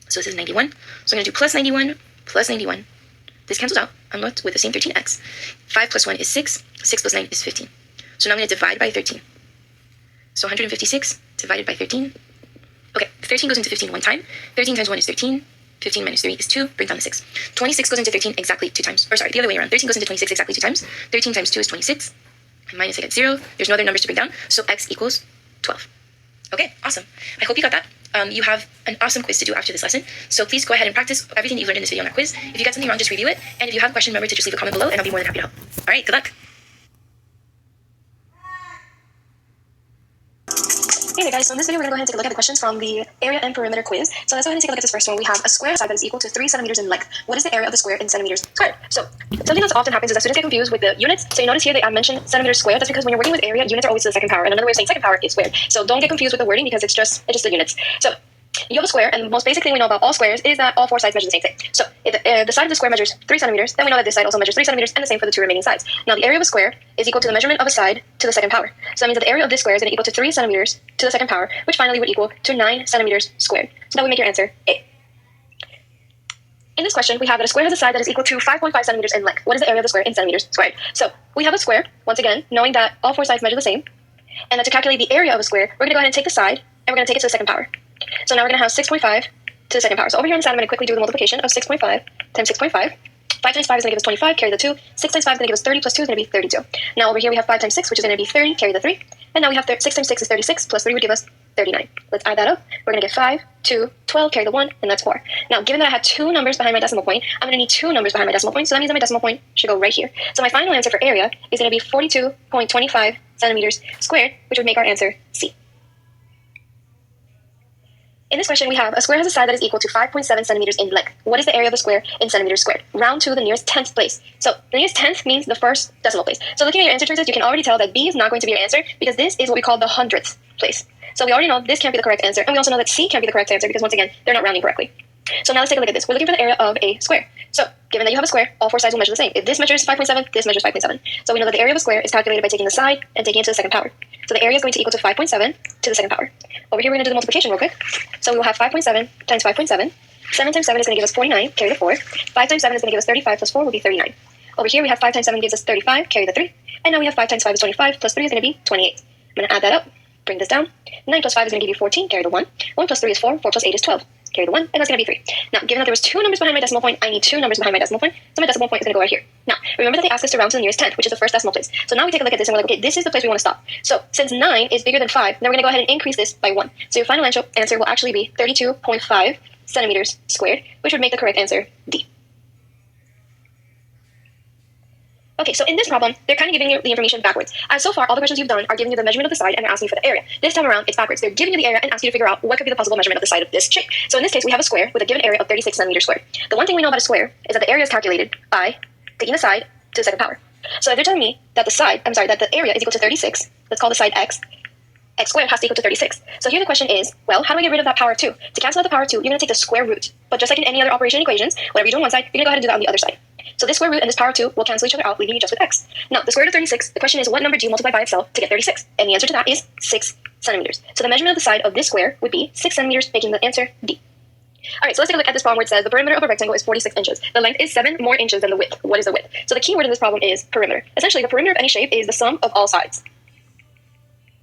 So this is 91. So I'm going to do plus 91, plus 91. This cancels out. I'm left with the same 13x. 5 plus 1 is 6. 6 plus 9 is 15. So now I'm going to divide by 13. So 156 divided by 13. Okay, 13 goes into 15 one time. 13 times 1 is 13. 15 minus 3 is 2. Bring down the 6. 26 goes into 13 exactly 2 times. Or sorry, the other way around. 13 goes into 26 exactly 2 times. 13 times 2 is 26. And minus I get 0. There's no other numbers to bring down. So x equals 12. Okay, awesome. I hope you got that. You have an awesome quiz to do after this lesson. So please go ahead and practice everything that you've learned in this video on that quiz. If you got something wrong, just review it. And if you have a question, remember to just leave a comment below and I'll be more than happy to help. All right, good luck. Hey there guys, so in this video we're going to go ahead and take a look at the questions from the area and perimeter quiz. So let's go ahead and take a look at this first one. We have a square side that is equal to 3 centimeters in length. What is the area of the square in centimeters squared? So something that's often happens is that students get confused with the units. So you notice here that I mentioned centimeters squared. That's because when you're working with area, units are always to the second power. And another way of saying second power is squared. So don't get confused with the wording because it's just the units. So you have a square, and the most basic thing we know about all squares is that all 4 sides measure the same thing. So if the side of the square measures 3 centimeters, then we know that this side also measures 3 centimeters, and the same for the 2 remaining sides. Now, the area of a square is equal to the measurement of a side to the second power. So that means that the area of this square is going to equal to 3 centimeters to the second power, which finally would equal to 9 centimeters squared. So that would make your answer A. In this question, we have that a square has a side that is equal to 5.5 centimeters in length. What is the area of the square in centimeters squared? So we have a square, once again, knowing that all 4 sides measure the same, and that to calculate the area of a square, we're going to go ahead and take the side, and we're going to take it to the second power. So now we're going to have 6.5 to the second power. So over here on the side, I'm going to quickly do the multiplication of 6.5 times 6.5. 5 times 5 is going to give us 25, carry the 2. 6 times 5 is going to give us 30, plus 2 is going to be 32. Now over here we have 5 times 6, which is going to be 30, carry the 3. And now we have 6 times 6 is 36, plus 3 would give us 39. Let's add that up. We're going to get 5, 2, 12, carry the 1, and that's 4. Now, given that I had 2 numbers behind my decimal point, I'm going to need 2 numbers behind my decimal point, so that means that my decimal point should go right here. So my final answer for area is going to be 42.25 centimeters squared, which would make our answer C. In this question, we have a square has a side that is equal to 5.7 centimeters in length. What is the area of the square in centimeters squared? Round to the nearest 10th place. So the nearest 10th means the first decimal place. So looking at your answer choices, you can already tell that B is not going to be your answer because this is what we call the 100th place. So we already know this can't be the correct answer, and we also know that C can't be the correct answer because, once again, they're not rounding correctly. So now let's take a look at this. We're looking for the area of a square. So given that you have a square, all 4 sides will measure the same. If this measures 5.7, this measures 5.7. So we know that the area of a square is calculated by taking the side and taking it to the second power. So the area is going to equal to 5.7 to the second power. Over here, we're going to do the multiplication real quick. So we will have 5.7 times 5.7. 7 times 7 is going to give us 49, carry the 4. 5 times 7 is going to give us 35, plus 4 will be 39. Over here, we have 5 times 7 gives us 35, carry the 3. And now we have 5 times 5 is 25, plus 3 is going to be 28. I'm going to add that up, bring this down. 9 plus 5 is going to give you 14, carry the 1. 1 plus 3 is 4, 4 plus 8 is 12. Carry the 1, and that's going to be 3. Now, given that there was 2 numbers behind my decimal point, I need 2 numbers behind my decimal point, so my decimal point is going to go right here. Now, remember that they asked us to round to the nearest 10th, which is the first decimal place. So now we take a look at this and we're like, okay, this is the place we want to stop. So since 9 is bigger than 5, then we're going to go ahead and increase this by 1. So your final answer will actually be 32.5 centimeters squared, which would make the correct answer D. Okay, so in this problem, they're kind of giving you the information backwards. As so far, all the questions you've done are giving you the measurement of the side and they're asking you for the area. This time around, it's backwards. They're giving you the area and asking you to figure out what could be the possible measurement of the side of this shape. So in this case, we have a square with a given area of 36 centimeters squared. The one thing we know about a square is that the area is calculated by taking the side to the second power. So if they're telling me that the area is equal to 36, let's call the side x, x squared has to equal to 36. So here the question is, well, how do I get rid of that power 2? To cancel out the power 2, you're going to take the square root. But just like in any other operation equations, whatever you do on one side, you're going to go ahead and do that on the other side. So this square root and this power 2 will cancel each other out, leaving you just with x. Now, the square root of 36, the question is, what number do you multiply by itself to get 36? And the answer to that is 6 centimeters. So the measurement of the side of this square would be 6 centimeters, making the answer D. Alright, so let's take a look at this problem where it says the perimeter of a rectangle is 46 inches. The length is 7 more inches than the width. What is the width? So the key word in this problem is perimeter. Essentially, the perimeter of any shape is the sum of all sides.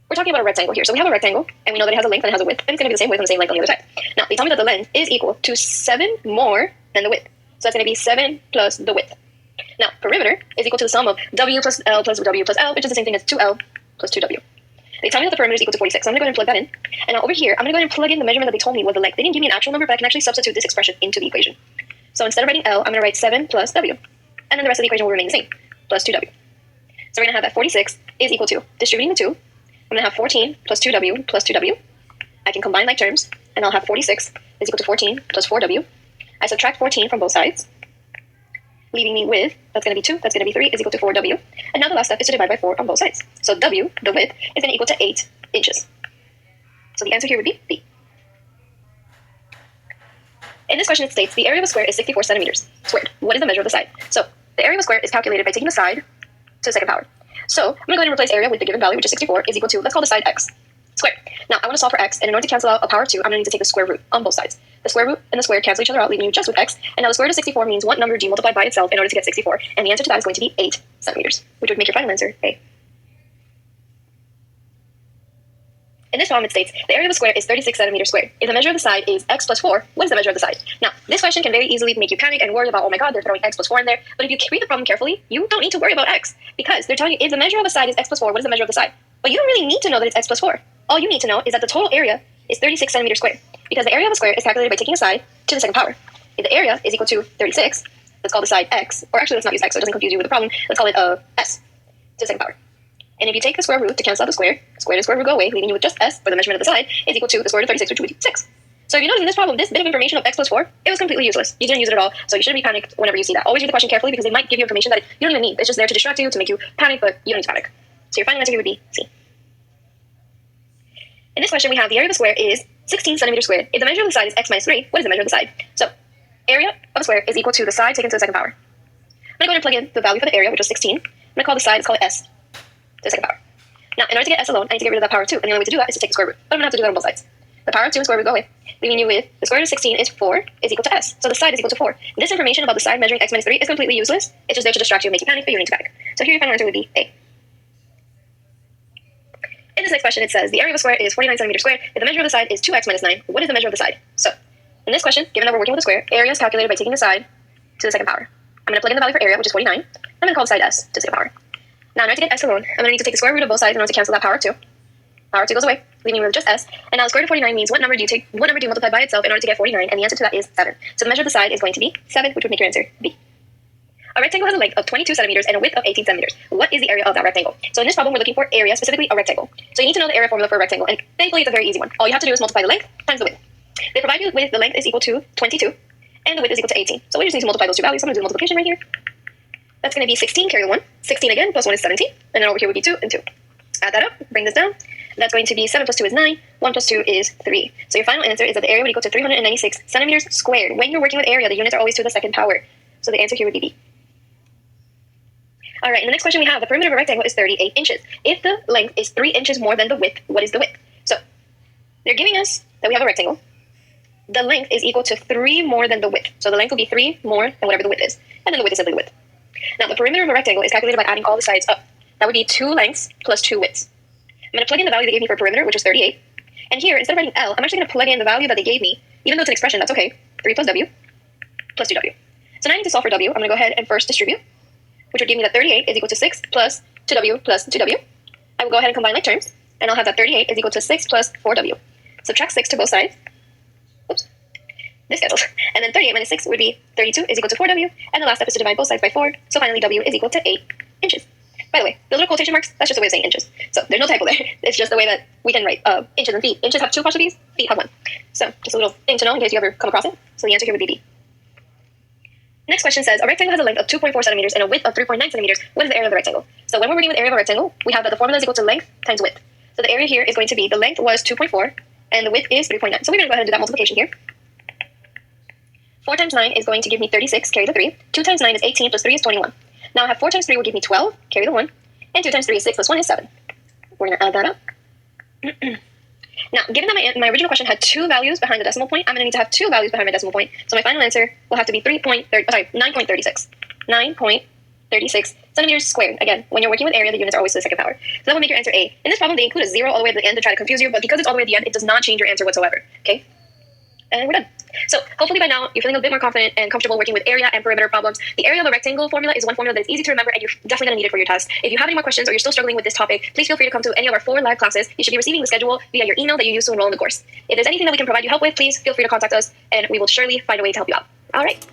We're talking about a rectangle here. So we have a rectangle, and we know that it has a length and it has a width, and it's going to be the same width and the same length on the other side. Now, they tell me that the length is equal to 7 more than the width. So that's going to be 7 plus the width. Now, perimeter is equal to the sum of W plus L plus W plus L, which is the same thing as 2L plus 2W. They tell me that the perimeter is equal to 46, so I'm going to go ahead and plug that in. And now over here, I'm going to go ahead and plug in the measurement that they told me was the length. They didn't give me an actual number, but I can actually substitute this expression into the equation. So instead of writing L, I'm going to write 7 plus W. And then the rest of the equation will remain the same, plus 2W. So we're going to have that 46 is equal to, distributing the 2, I'm going to have 14 plus 2W plus 2W. I can combine like terms, and I'll have 46 is equal to 14 plus 4W. I subtract 14 from both sides, leaving me with, that's going to be 2, that's going to be 3, is equal to 4W. And now the last step is to divide by 4 on both sides. So W, the width, is going to equal to 8 inches. So the answer here would be B. In this question, it states the area of a square is 64 centimeters squared. What is the measure of the side? So the area of a square is calculated by taking the side to the second power. So I'm going to go ahead and replace area with the given value, which is 64, is equal to, let's call the side x squared. Now I want to solve for x, and in order to cancel out a power 2, I'm going to need to take the square root on both sides. The square root and the square cancel each other out, leaving you just with x. And now the square root of 64 means what number do you multiply by itself in order to get 64? And the answer to that is going to be 8 centimeters, which would make your final answer A. In this problem, it states the area of a square is 36 centimeters squared. If the measure of the side is x plus 4, what is the measure of the side? Now, this question can very easily make you panic and worry about, oh my god, they're throwing x plus 4 in there. But if you read the problem carefully, you don't need to worry about x, because they're telling you if the measure of a side is x plus 4, what is the measure of the side? But you don't really need to know that it's x plus 4. All you need to know is that the total area is 36 centimeters squared, because the area of a square is calculated by taking a side to the second power. If the area is equal to 36, let's call the side x, or actually let's not use x so it doesn't confuse you with the problem, let's call it s to the second power. And if you take the square root to cancel out the square and square root go away, leaving you with just s for the measurement of the side is equal to the square root of 36, which would be 6. So if you notice in this problem, this bit of information of x plus 4, it was completely useless. You didn't use it at all, so you shouldn't be panicked whenever you see that. Always read the question carefully because they might give you information that you don't even need. It's just there to distract you, to make you panic, but you don't need to panic. So your final answer here would be C. In this question, we have the area of the square is 16 centimeters squared. If the measure of the side is x minus 3, what is the measure of the side? So area of a square is equal to the side taken to the second power. I'm going to go ahead and plug in the value for the area, which is 16. I'm going to call the side, let's call it s to the second power. Now, in order to get s alone, I need to get rid of that power 2, and the only way to do that is to take the square root. But I'm going to have to do that on both sides. The power of 2 and square root go away, leaving you with the square root of 16 is 4 is equal to s. So the side is equal to 4. This information about the side measuring x minus 3 is completely useless. It's just there to distract you and make you panic, but you don't need to panic. So here your final answer would be A. In this next question, it says the area of a square is 49 centimeters squared. If the measure of the side is 2x minus 9, what is the measure of the side? So in this question, given that we're working with a square, area is calculated by taking the side to the second power. I'm going to plug in the value for area, which is 49. I'm going to call the side s to the second power. Now, in order to get s alone, I'm going to need to take the square root of both sides in order to cancel that power 2. Power 2 goes away, leaving me with just s. And now the square root of 49 means what number do you multiply by itself in order to get 49? And the answer to that is 7. So the measure of the side is going to be 7, which would make your answer B. A rectangle has a length of 22 centimeters and a width of 18 centimeters. What is the area of that rectangle? So in this problem, we're looking for area, specifically a rectangle. So you need to know the area formula for a rectangle, and thankfully it's a very easy one. All you have to do is multiply the length times the width. They provide you with the length is equal to 22, and the width is equal to 18. So we just need to multiply those two values. So I'm going to do the multiplication right here. That's going to be 16, carry the 1. 16 again, plus 1 is 17. And then over here would be 2 and 2. Add that up, bring this down. That's going to be 7 plus 2 is 9. 1 plus 2 is 3. So your final answer is that the area would equal to 396 centimeters squared. When you're working with area, the units are always to the second power. So the answer here would be B. All right, in the next question we have the perimeter of a rectangle is 38 inches. If the length is 3 inches more than the width, what is the width? So they're giving us that we have a rectangle. The length is equal to 3 more than the width. So the length will be 3 more than whatever the width is. And then the width is simply the width. Now the perimeter of a rectangle is calculated by adding all the sides up. That would be 2 lengths plus 2 widths. I'm going to plug in the value they gave me for perimeter, which is 38. And here, instead of writing L, I'm actually going to plug in the value that they gave me. Even though it's an expression, that's okay. 3 plus W plus 2W. So now I need to solve for W. I'm going to go ahead and first distribute, which would give me that 38 is equal to 6 plus 2W plus 2W. I will go ahead and combine like terms, and I'll have that 38 is equal to 6 plus 4W. Subtract 6 to both sides. Oops. This cancels. And then 38 minus 6 would be 32 is equal to 4W. And the last step is to divide both sides by 4. So finally, W is equal to 8 inches. By the way, those little quotation marks, that's just a way of saying inches. So there's no typo there. It's just the way that we can write inches and feet. Inches have 2 apostrophes, feet have 1. So just a little thing to know in case you ever come across it. So the answer here would be B. Next question says, a rectangle has a length of 2.4 centimeters and a width of 3.9 centimeters. What is the area of the rectangle? So when we're working with area of a rectangle, we have that the formula is equal to length times width. So the area here is going to be, the length was 2.4 and the width is 3.9. So we're going to go ahead and do that multiplication here. 4 times 9 is going to give me 36, carry the 3. 2 times 9 is 18, plus 3 is 21. Now I have 4 times 3 will give me 12, carry the 1. And 2 times 3 is 6, plus 1 is 7. We're going to add that up. Now, given that my original question had 2 values behind the decimal point, I'm going to need to have 2 values behind my decimal point. So my final answer will have to be 9.36. 9.36 centimeters squared. Again, when you're working with area, the units are always to the second power. So that will make your answer A. In this problem, they include a 0 all the way at the end to try to confuse you, but because it's all the way at the end, it does not change your answer whatsoever. Okay? And we're done. So hopefully by now, you're feeling a bit more confident and comfortable working with area and perimeter problems. The area of a rectangle formula is one formula that is easy to remember, and you're definitely going to need it for your test. If you have any more questions or you're still struggling with this topic, please feel free to come to any of our 4 live classes. You should be receiving the schedule via your email that you use to enroll in the course. If there's anything that we can provide you help with, please feel free to contact us, and we will surely find a way to help you out. All right.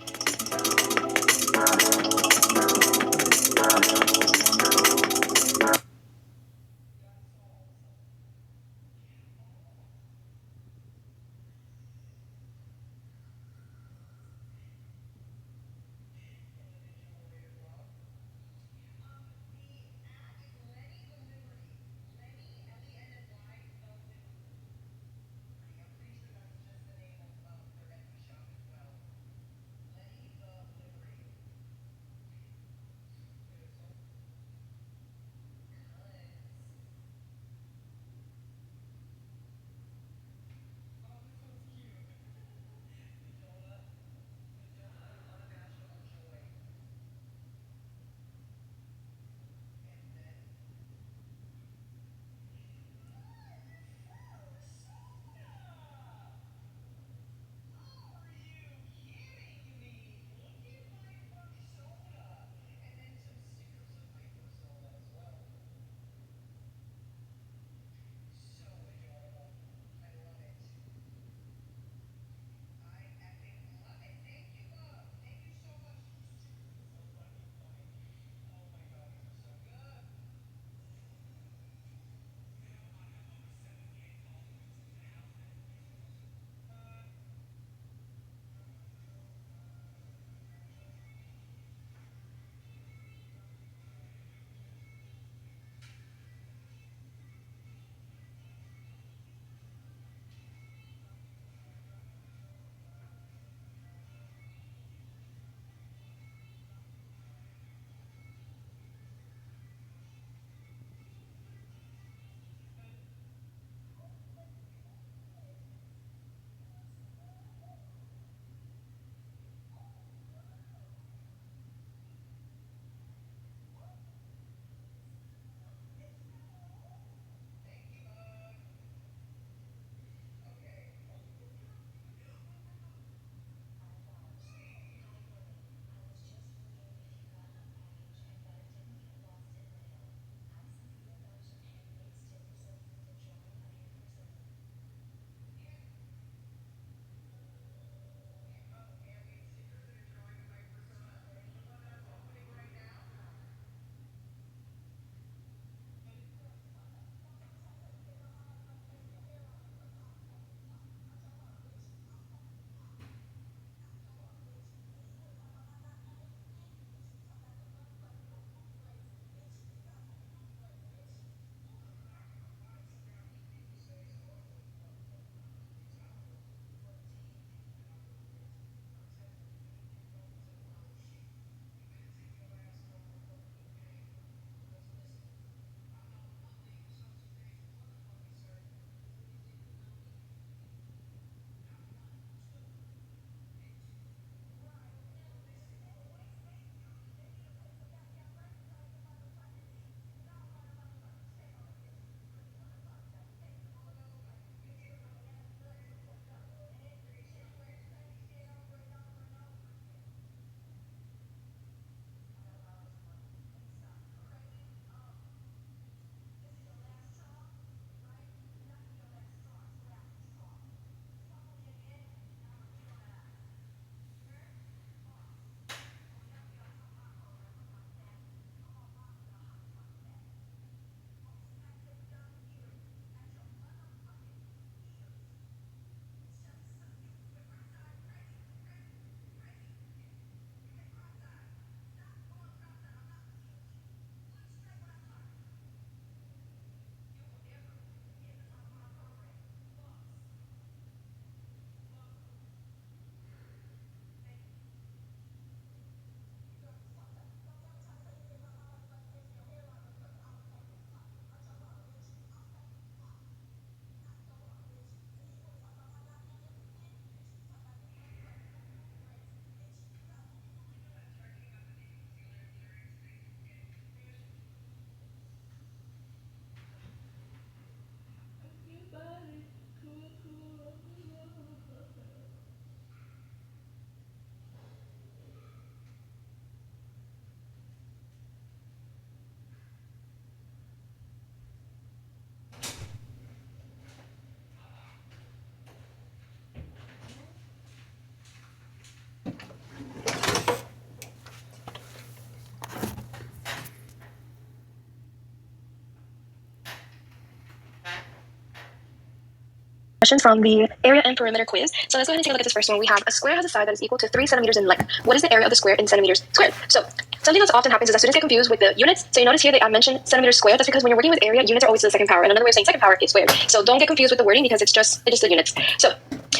Questions from the area and perimeter quiz. So let's go ahead and take a look at this first one. We have a square has a side that is equal to 3 centimeters in length. What is the area of the square in centimeters squared? So something that often happens is that students get confused with the units. So you notice here that I mentioned centimeters squared. That's because when you're working with area, units are always to the second power. And another way of saying second power is squared. So don't get confused with the wording because it's just the units. So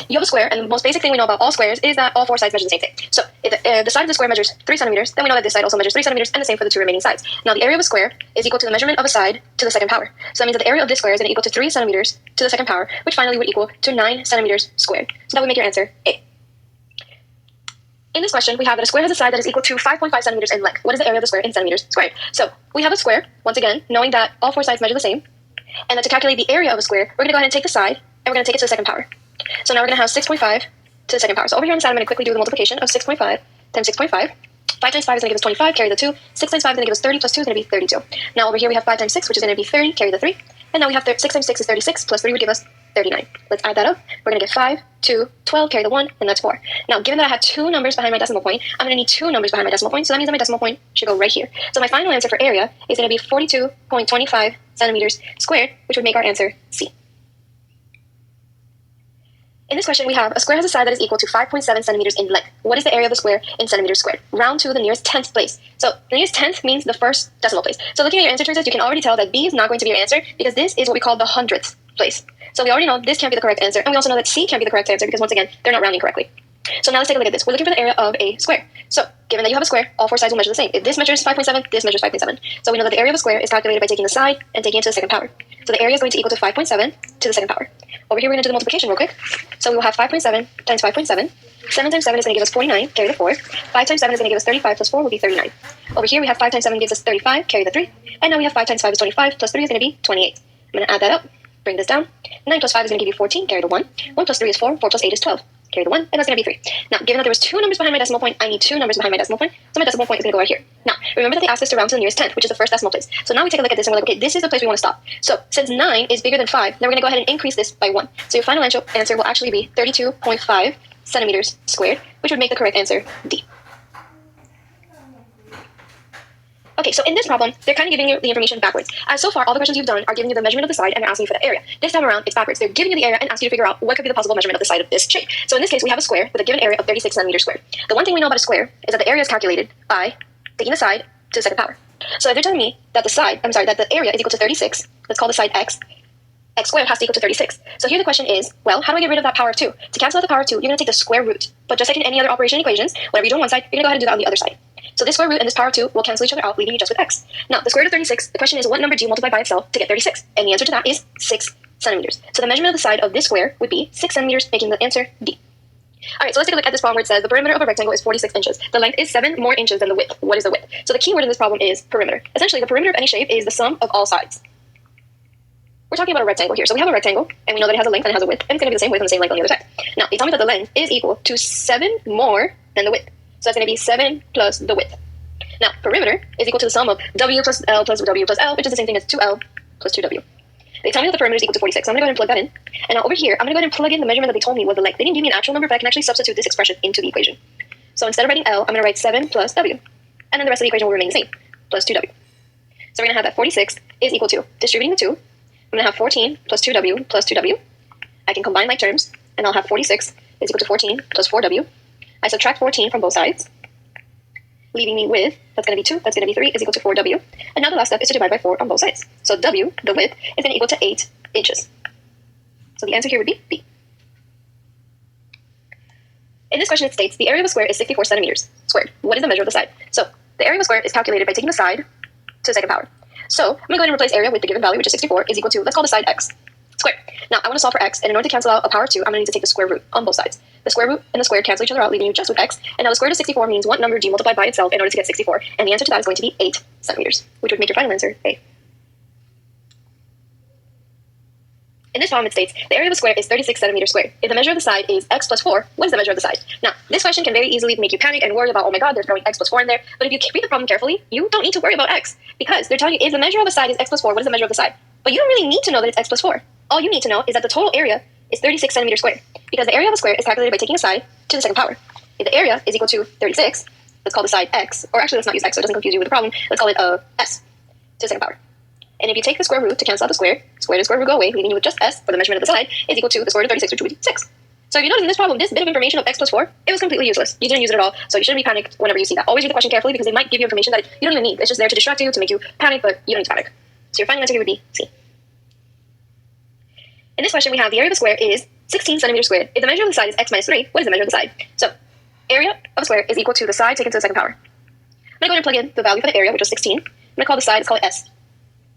you have a square, and the most basic thing we know about all squares is that all four sides measure the same thing. So if the side of the square measures 3 centimeters, then we know that this side also measures 3 centimeters, and the same for the two remaining sides. Now the area of a square is equal to the measurement of a side to the second power. So that means that the area of this square is going to equal to 3 centimeters to the second power, which finally would equal to 9 centimeters squared. So that would make your answer A. In this question, we have that a square has a side that is equal to 5.5 centimeters in length. What is the area of the square in centimeters squared? So we have a square, once again, knowing that all four sides measure the same, and that to calculate the area of a square, we're going to go ahead and take the side, and we're going to take it to the second power. So now we're going to have 6.5 to the second power. So over here on the side, I'm going to quickly do the multiplication of 6.5 times 6.5. 5 times 5 is going to give us 25, carry the 2. 6 times 5 is going to give us 30, plus 2 is going to be 32. Now over here we have 5 times 6, which is going to be 30, carry the 3. And now we have 6 times 6 is 36, plus 3 would give us 39. Let's add that up. We're going to get 5, 2, 12, carry the 1, and that's 4. Now, given that I had two numbers behind my decimal point, I'm going to need two numbers behind my decimal point, so that means that my decimal point should go right here. So my final answer for area is going to be 42.25 centimeters squared, which would make our answer C. In this question, we have a square has a side that is equal to 5.7 centimeters in length. What is the area of the square in centimeters squared? Round to the nearest tenth place. So the nearest tenth means the first decimal place. So looking at your answer choices, you can already tell that B is not going to be your answer because this is what we call the hundredth place. So we already know this can't be the correct answer, and we also know that C can't be the correct answer because, once again, they're not rounding correctly. So now let's take a look at this. We're looking for the area of a square. So given that you have a square, all four sides will measure the same. If this measures 5.7, this measures 5.7. So we know that the area of a square is calculated by taking the side and taking it to the second power. So the area is going to equal to 5.7 to the second power. Over here, we're going to do the multiplication real quick. So we will have 5.7 times 5.7. 7 times 7 is going to give us 49, carry the 4. 5 times 7 is going to give us 35, plus 4 will be 39. Over here, we have 5 times 7 gives us 35, carry the 3. And now we have 5 times 5 is 25, plus 3 is going to be 28. I'm going to add that up, bring this down. 9 plus 5 is going to give you 14, carry the 1. 1 plus 3 is 4, 4 plus 8 is 12. Carry the 1, and that's going to be 3. Now, given that there was two numbers behind my decimal point, I need two numbers behind my decimal point, so my decimal point is going to go right here. Now, remember that they asked us to round to the nearest tenth, which is the first decimal place. So now we take a look at this and we're like, okay, this is the place we want to stop. So since 9 is bigger than 5, then we're going to go ahead and increase this by 1. So your final answer will actually be 32.5 centimeters squared, which would make the correct answer D. Okay, so in this problem, they're kind of giving you the information backwards. So far, all the questions you've done are giving you the measurement of the side and they're asking you for the area. This time around, it's backwards. They're giving you the area and asking you to figure out what could be the possible measurement of the side of this shape. So in this case, we have a square with a given area of 36 centimeters squared. The one thing we know about a square is that the area is calculated by taking the side to the second power. So if they're telling me that the area is equal to 36, let's call the side x, x squared has to equal to 36. So here the question is, well, how do I get rid of that power of 2? To cancel out the power of 2, you're going to take the square root. But just like in any other operation equations, whatever you do on one side, you're going to go ahead and do that on the other side. So this square root and this power of 2 will cancel each other out, leaving you just with x. Now, the square root of 36, the question is, what number do you multiply by itself to get 36? And the answer to that is 6 centimeters. So the measurement of the side of this square would be 6 centimeters, making the answer D. All right, so let's take a look at this problem where it says the perimeter of a rectangle is 46 inches. The length is 7 more inches than the width. What is the width? So the key word in this problem is perimeter. Essentially, the perimeter of any shape is the sum of all sides. We're talking about a rectangle here. So we have a rectangle, and we know that it has a length and it has a width, and it's going to be the same width and the same length on the other side. Now, they tell me that the length is equal to 7 more than the width. So that's going to be 7 plus the width. Now, perimeter is equal to the sum of W plus L plus W plus L, which is the same thing as 2L plus 2W. They tell me that the perimeter is equal to 46, so I'm going to go ahead and plug that in. And now over here, I'm going to go ahead and plug in the measurement that they told me was the length. They didn't give me an actual number, but I can actually substitute this expression into the equation. So instead of writing L, I'm going to write 7 plus W. And then the rest of the equation will remain the same, plus 2W. So we're going to have that 46 is equal to, distributing the 2, I'm going to have 14 plus 2W plus 2W. I can combine like terms, and I'll have 46 is equal to 14 plus 4W. I subtract 14 from both sides, leaving me with, that's going to be 2, that's going to be 3, is equal to 4W. And now the last step is to divide by 4 on both sides. So W, the width, is going to equal to 8 inches. So the answer here would be B. In this question, it states the area of a square is 64 centimeters squared. What is the measure of the side? So the area of a square is calculated by taking the side to the second power. So I'm going to go ahead and replace area with the given value, which is 64, is equal to, let's call the side x squared. Now I want to solve for x, and in order to cancel out a power of 2, I'm going to need to take the square root on both sides. The square root and the square cancel each other out, leaving you just with x. And now the square root of 64 means what number do you multiply by itself in order to get 64? And the answer to that is going to be 8 centimeters, which would make your final answer A. In this problem, it states the area of a square is 36 centimeters squared. If the measure of the side is x plus 4, what is the measure of the side? Now, this question can very easily make you panic and worry about, oh my god, they're throwing x plus 4 in there. But if you read the problem carefully, you don't need to worry about x, because they're telling you if the measure of a side is x plus 4, what is the measure of the side? But you don't really need to know that it's x plus 4. All you need to know is that the total area is 36 centimeters squared, because the area of a square is calculated by taking a side to the second power. If the area is equal to 36, let's call the side x, or actually let's not use x so it doesn't confuse you with the problem, let's call it s to the second power. And if you take the square root to cancel out the square, square to square root go away, leaving you with just s for the measurement of the side is equal to the square root of 36, which would be 6. So if you notice in this problem, this bit of information of x plus 4, it was completely useless. You didn't use it at all, so you shouldn't be panicked whenever you see that. Always read the question carefully because they might give you information that you don't even need. It's just there to distract you, to make you panic, but you don't need to panic. So your final answer here would be C. In this question, we have the area of a square is 16 centimeters squared. If the measure of the side is x minus 3, what is the measure of the side? So area of a square is equal to the side taken to the second power. I'm going to go ahead and plug in the value for the area, which was 16. I'm going to call the side, let's call it s to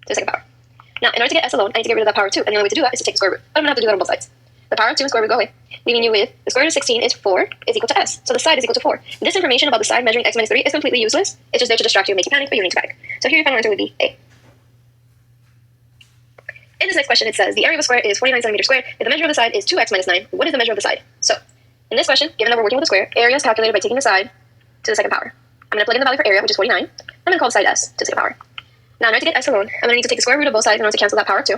the second power. Now, in order to get s alone, I need to get rid of that power 2, and the only way to do that is to take the square root. But I'm going to have to do that on both sides. The power of 2 and square root go away, leaving you with the square root of 16 is 4 is equal to s. So the side is equal to 4. This information about the side measuring x minus 3 is completely useless. It's just there to distract you and make you panic, but you don't need to panic. So here your final answer would be A. In this next question, it says the area of a square is 49 centimeters squared. If the measure of the side is 2x minus 9, what is the measure of the side? So in this question, given that we're working with a square, area is calculated by taking the side to the second power. I'm going to plug in the value for area, which is 49. I'm going to call the side s to the second power. Now, in order to get s alone, I'm going to need to take the square root of both sides in order to cancel that power 2.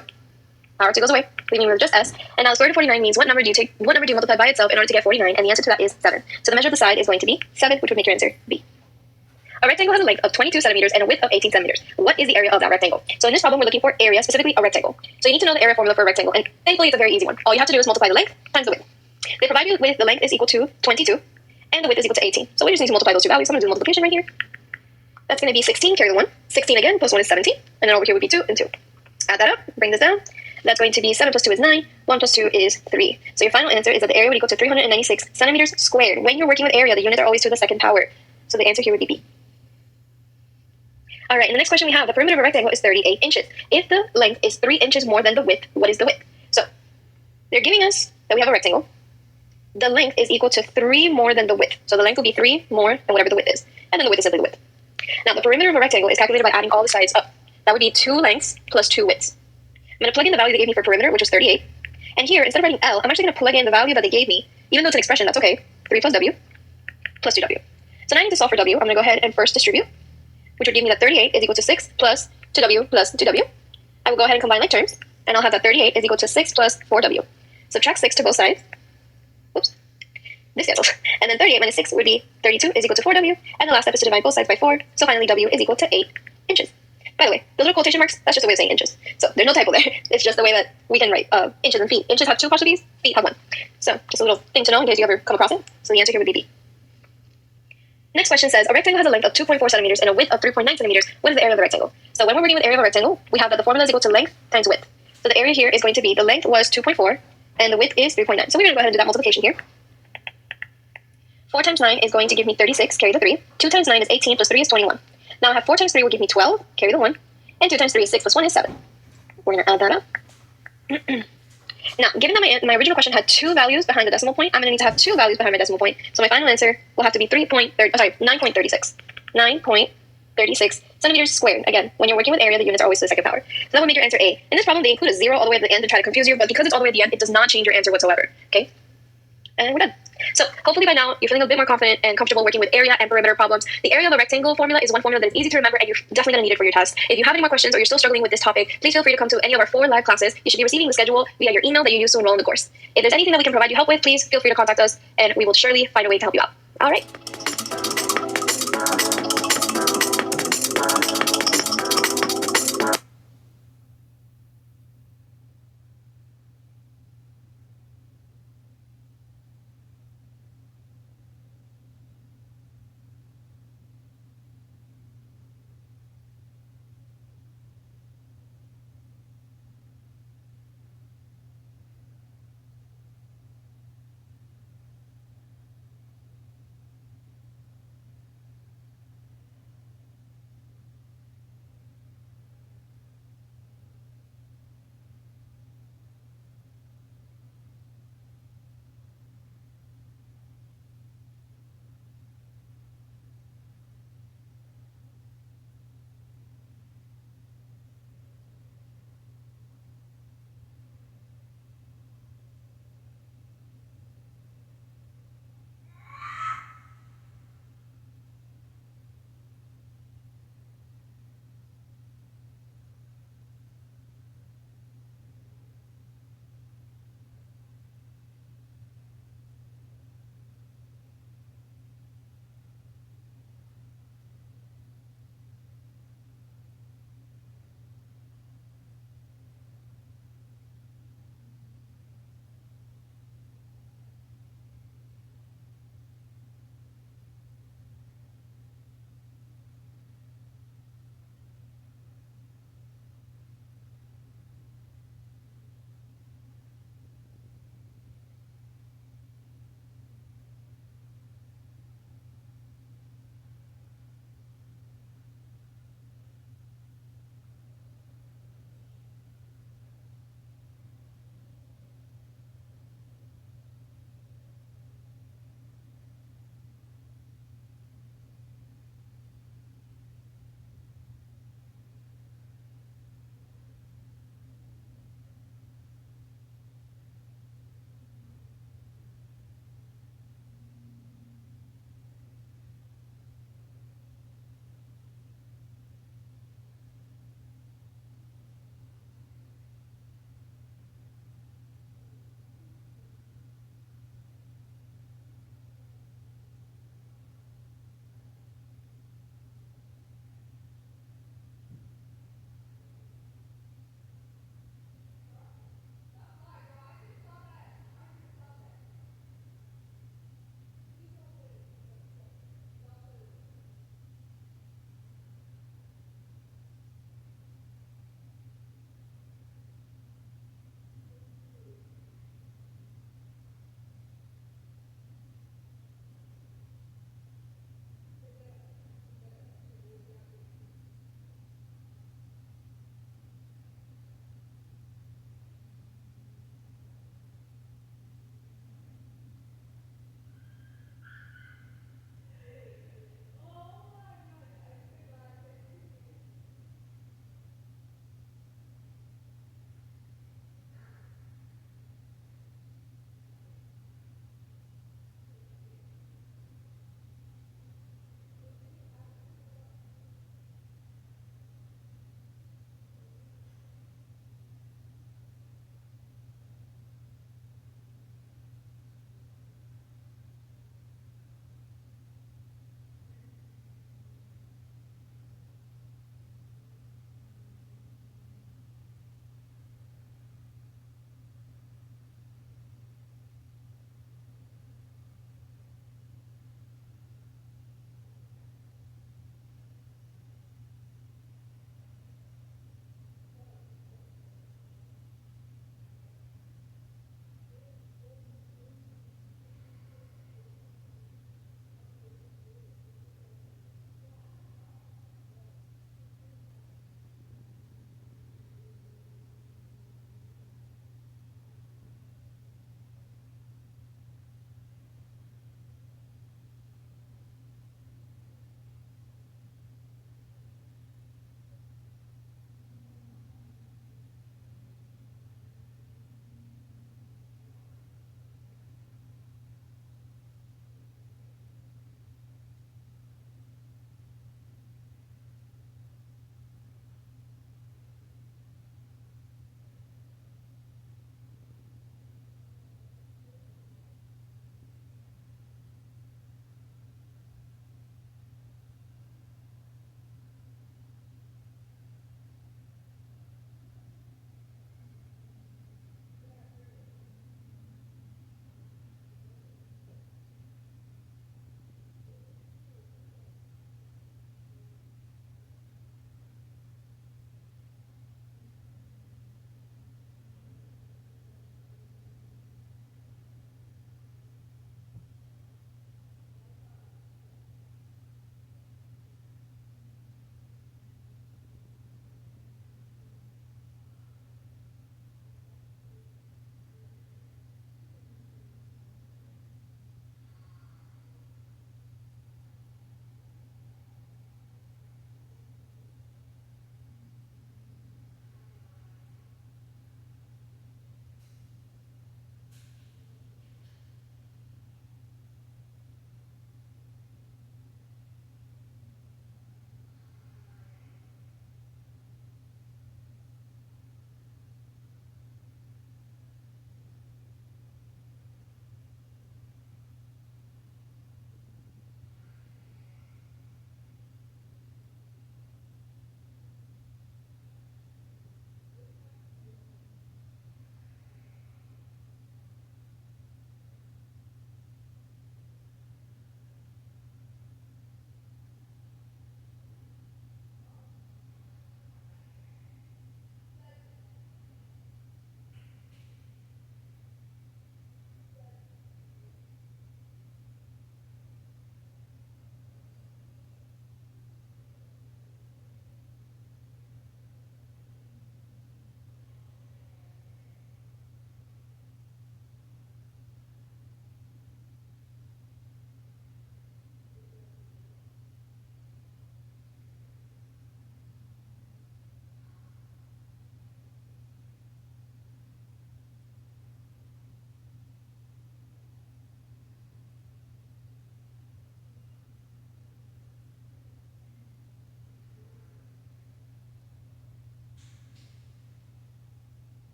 Power 2 goes away, leaving me with just s. And now the square root of 49 means what number do you multiply by itself in order to get 49? And the answer to that is 7. So the measure of the side is going to be 7, which would make your answer B. A rectangle has a length of 22 centimeters and a width of 18 centimeters. What is the area of that rectangle? So in this problem, we're looking for area, specifically a rectangle. So you need to know the area formula for a rectangle, and thankfully it's a very easy one. All you have to do is multiply the length times the width. They provide you with the length is equal to 22, and the width is equal to 18. So we just need to multiply those two values. So I'm going to do multiplication right here. That's going to be 16, carry the 1. 16 again, plus 1 is 17. And then over here would be 2 and 2. Add that up, bring this down. That's going to be 7 plus 2 is 9. 1 plus 2 is 3. So your final answer is that the area would equal to 396 centimeters squared. When you're working with area, the units are always to the second power. So the answer here would be B. All right, in the next question we have, the perimeter of a rectangle is 38 inches. If the length is 3 inches more than the width, what is the width? So they're giving us that we have a rectangle. The length is equal to 3 more than the width. So the length will be 3 more than whatever the width is. And then the width is simply the width. Now, the perimeter of a rectangle is calculated by adding all the sides up. That would be 2 lengths plus 2 widths. I'm going to plug in the value they gave me for perimeter, which was 38. And here, instead of writing L, I'm actually going to plug in the value that they gave me. Even though it's an expression, that's okay. 3 plus W plus 2W. So now I need to solve for W. I'm going to go ahead and first distribute, which would give me that 38 is equal to 6 plus 2W plus 2W. I will go ahead and combine like terms, and I'll have that 38 is equal to 6 plus 4W. Subtract 6 to both sides. Oops. This cancels. And then 38 minus 6 would be 32 is equal to 4W. And the last step is to divide both sides by 4. So finally, W is equal to 8 inches. By the way, those little quotation marks, that's just a way of saying inches. So there's no typo there. It's just the way that we can write inches and feet. Inches have 2 apostrophes, feet have 1. So just a little thing to know in case you ever come across it. So the answer here would be B. Next question says, a rectangle has a length of 2.4 centimeters and a width of 3.9 centimeters. What is the area of the rectangle? So when we're working with area of a rectangle, we have that the formula is equal to length times width. So the area here is going to be, the length was 2.4 and the width is 3.9. So we're going to go ahead and do that multiplication here. 4 times 9 is going to give me 36, carry the 3. 2 times 9 is 18, plus 3 is 21. Now I have 4 times 3 will give me 12, carry the 1. And 2 times 3 is 6, plus 1 is 7. We're going to add that up. Now, given that my original question had 2 values behind the decimal point, I'm going to need to have 2 values behind my decimal point. So my final answer will have to be 9.36. 9.36 centimeters squared. Again, when you're working with area, the units are always to the second power. So that will make your answer A. In this problem, they include a 0 all the way at the end to try to confuse you, but because it's all the way at the end, it does not change your answer whatsoever. Okay? And we're done. So hopefully by now, you're feeling a bit more confident and comfortable working with area and perimeter problems. The area of a rectangle formula is one formula that is easy to remember, and you're definitely going to need it for your test. If you have any more questions or you're still struggling with this topic, please feel free to come to any of our 4 live classes. You should be receiving the schedule via your email that you use to enroll in the course. If there's anything that we can provide you help with, please feel free to contact us, and we will surely find a way to help you out. All right.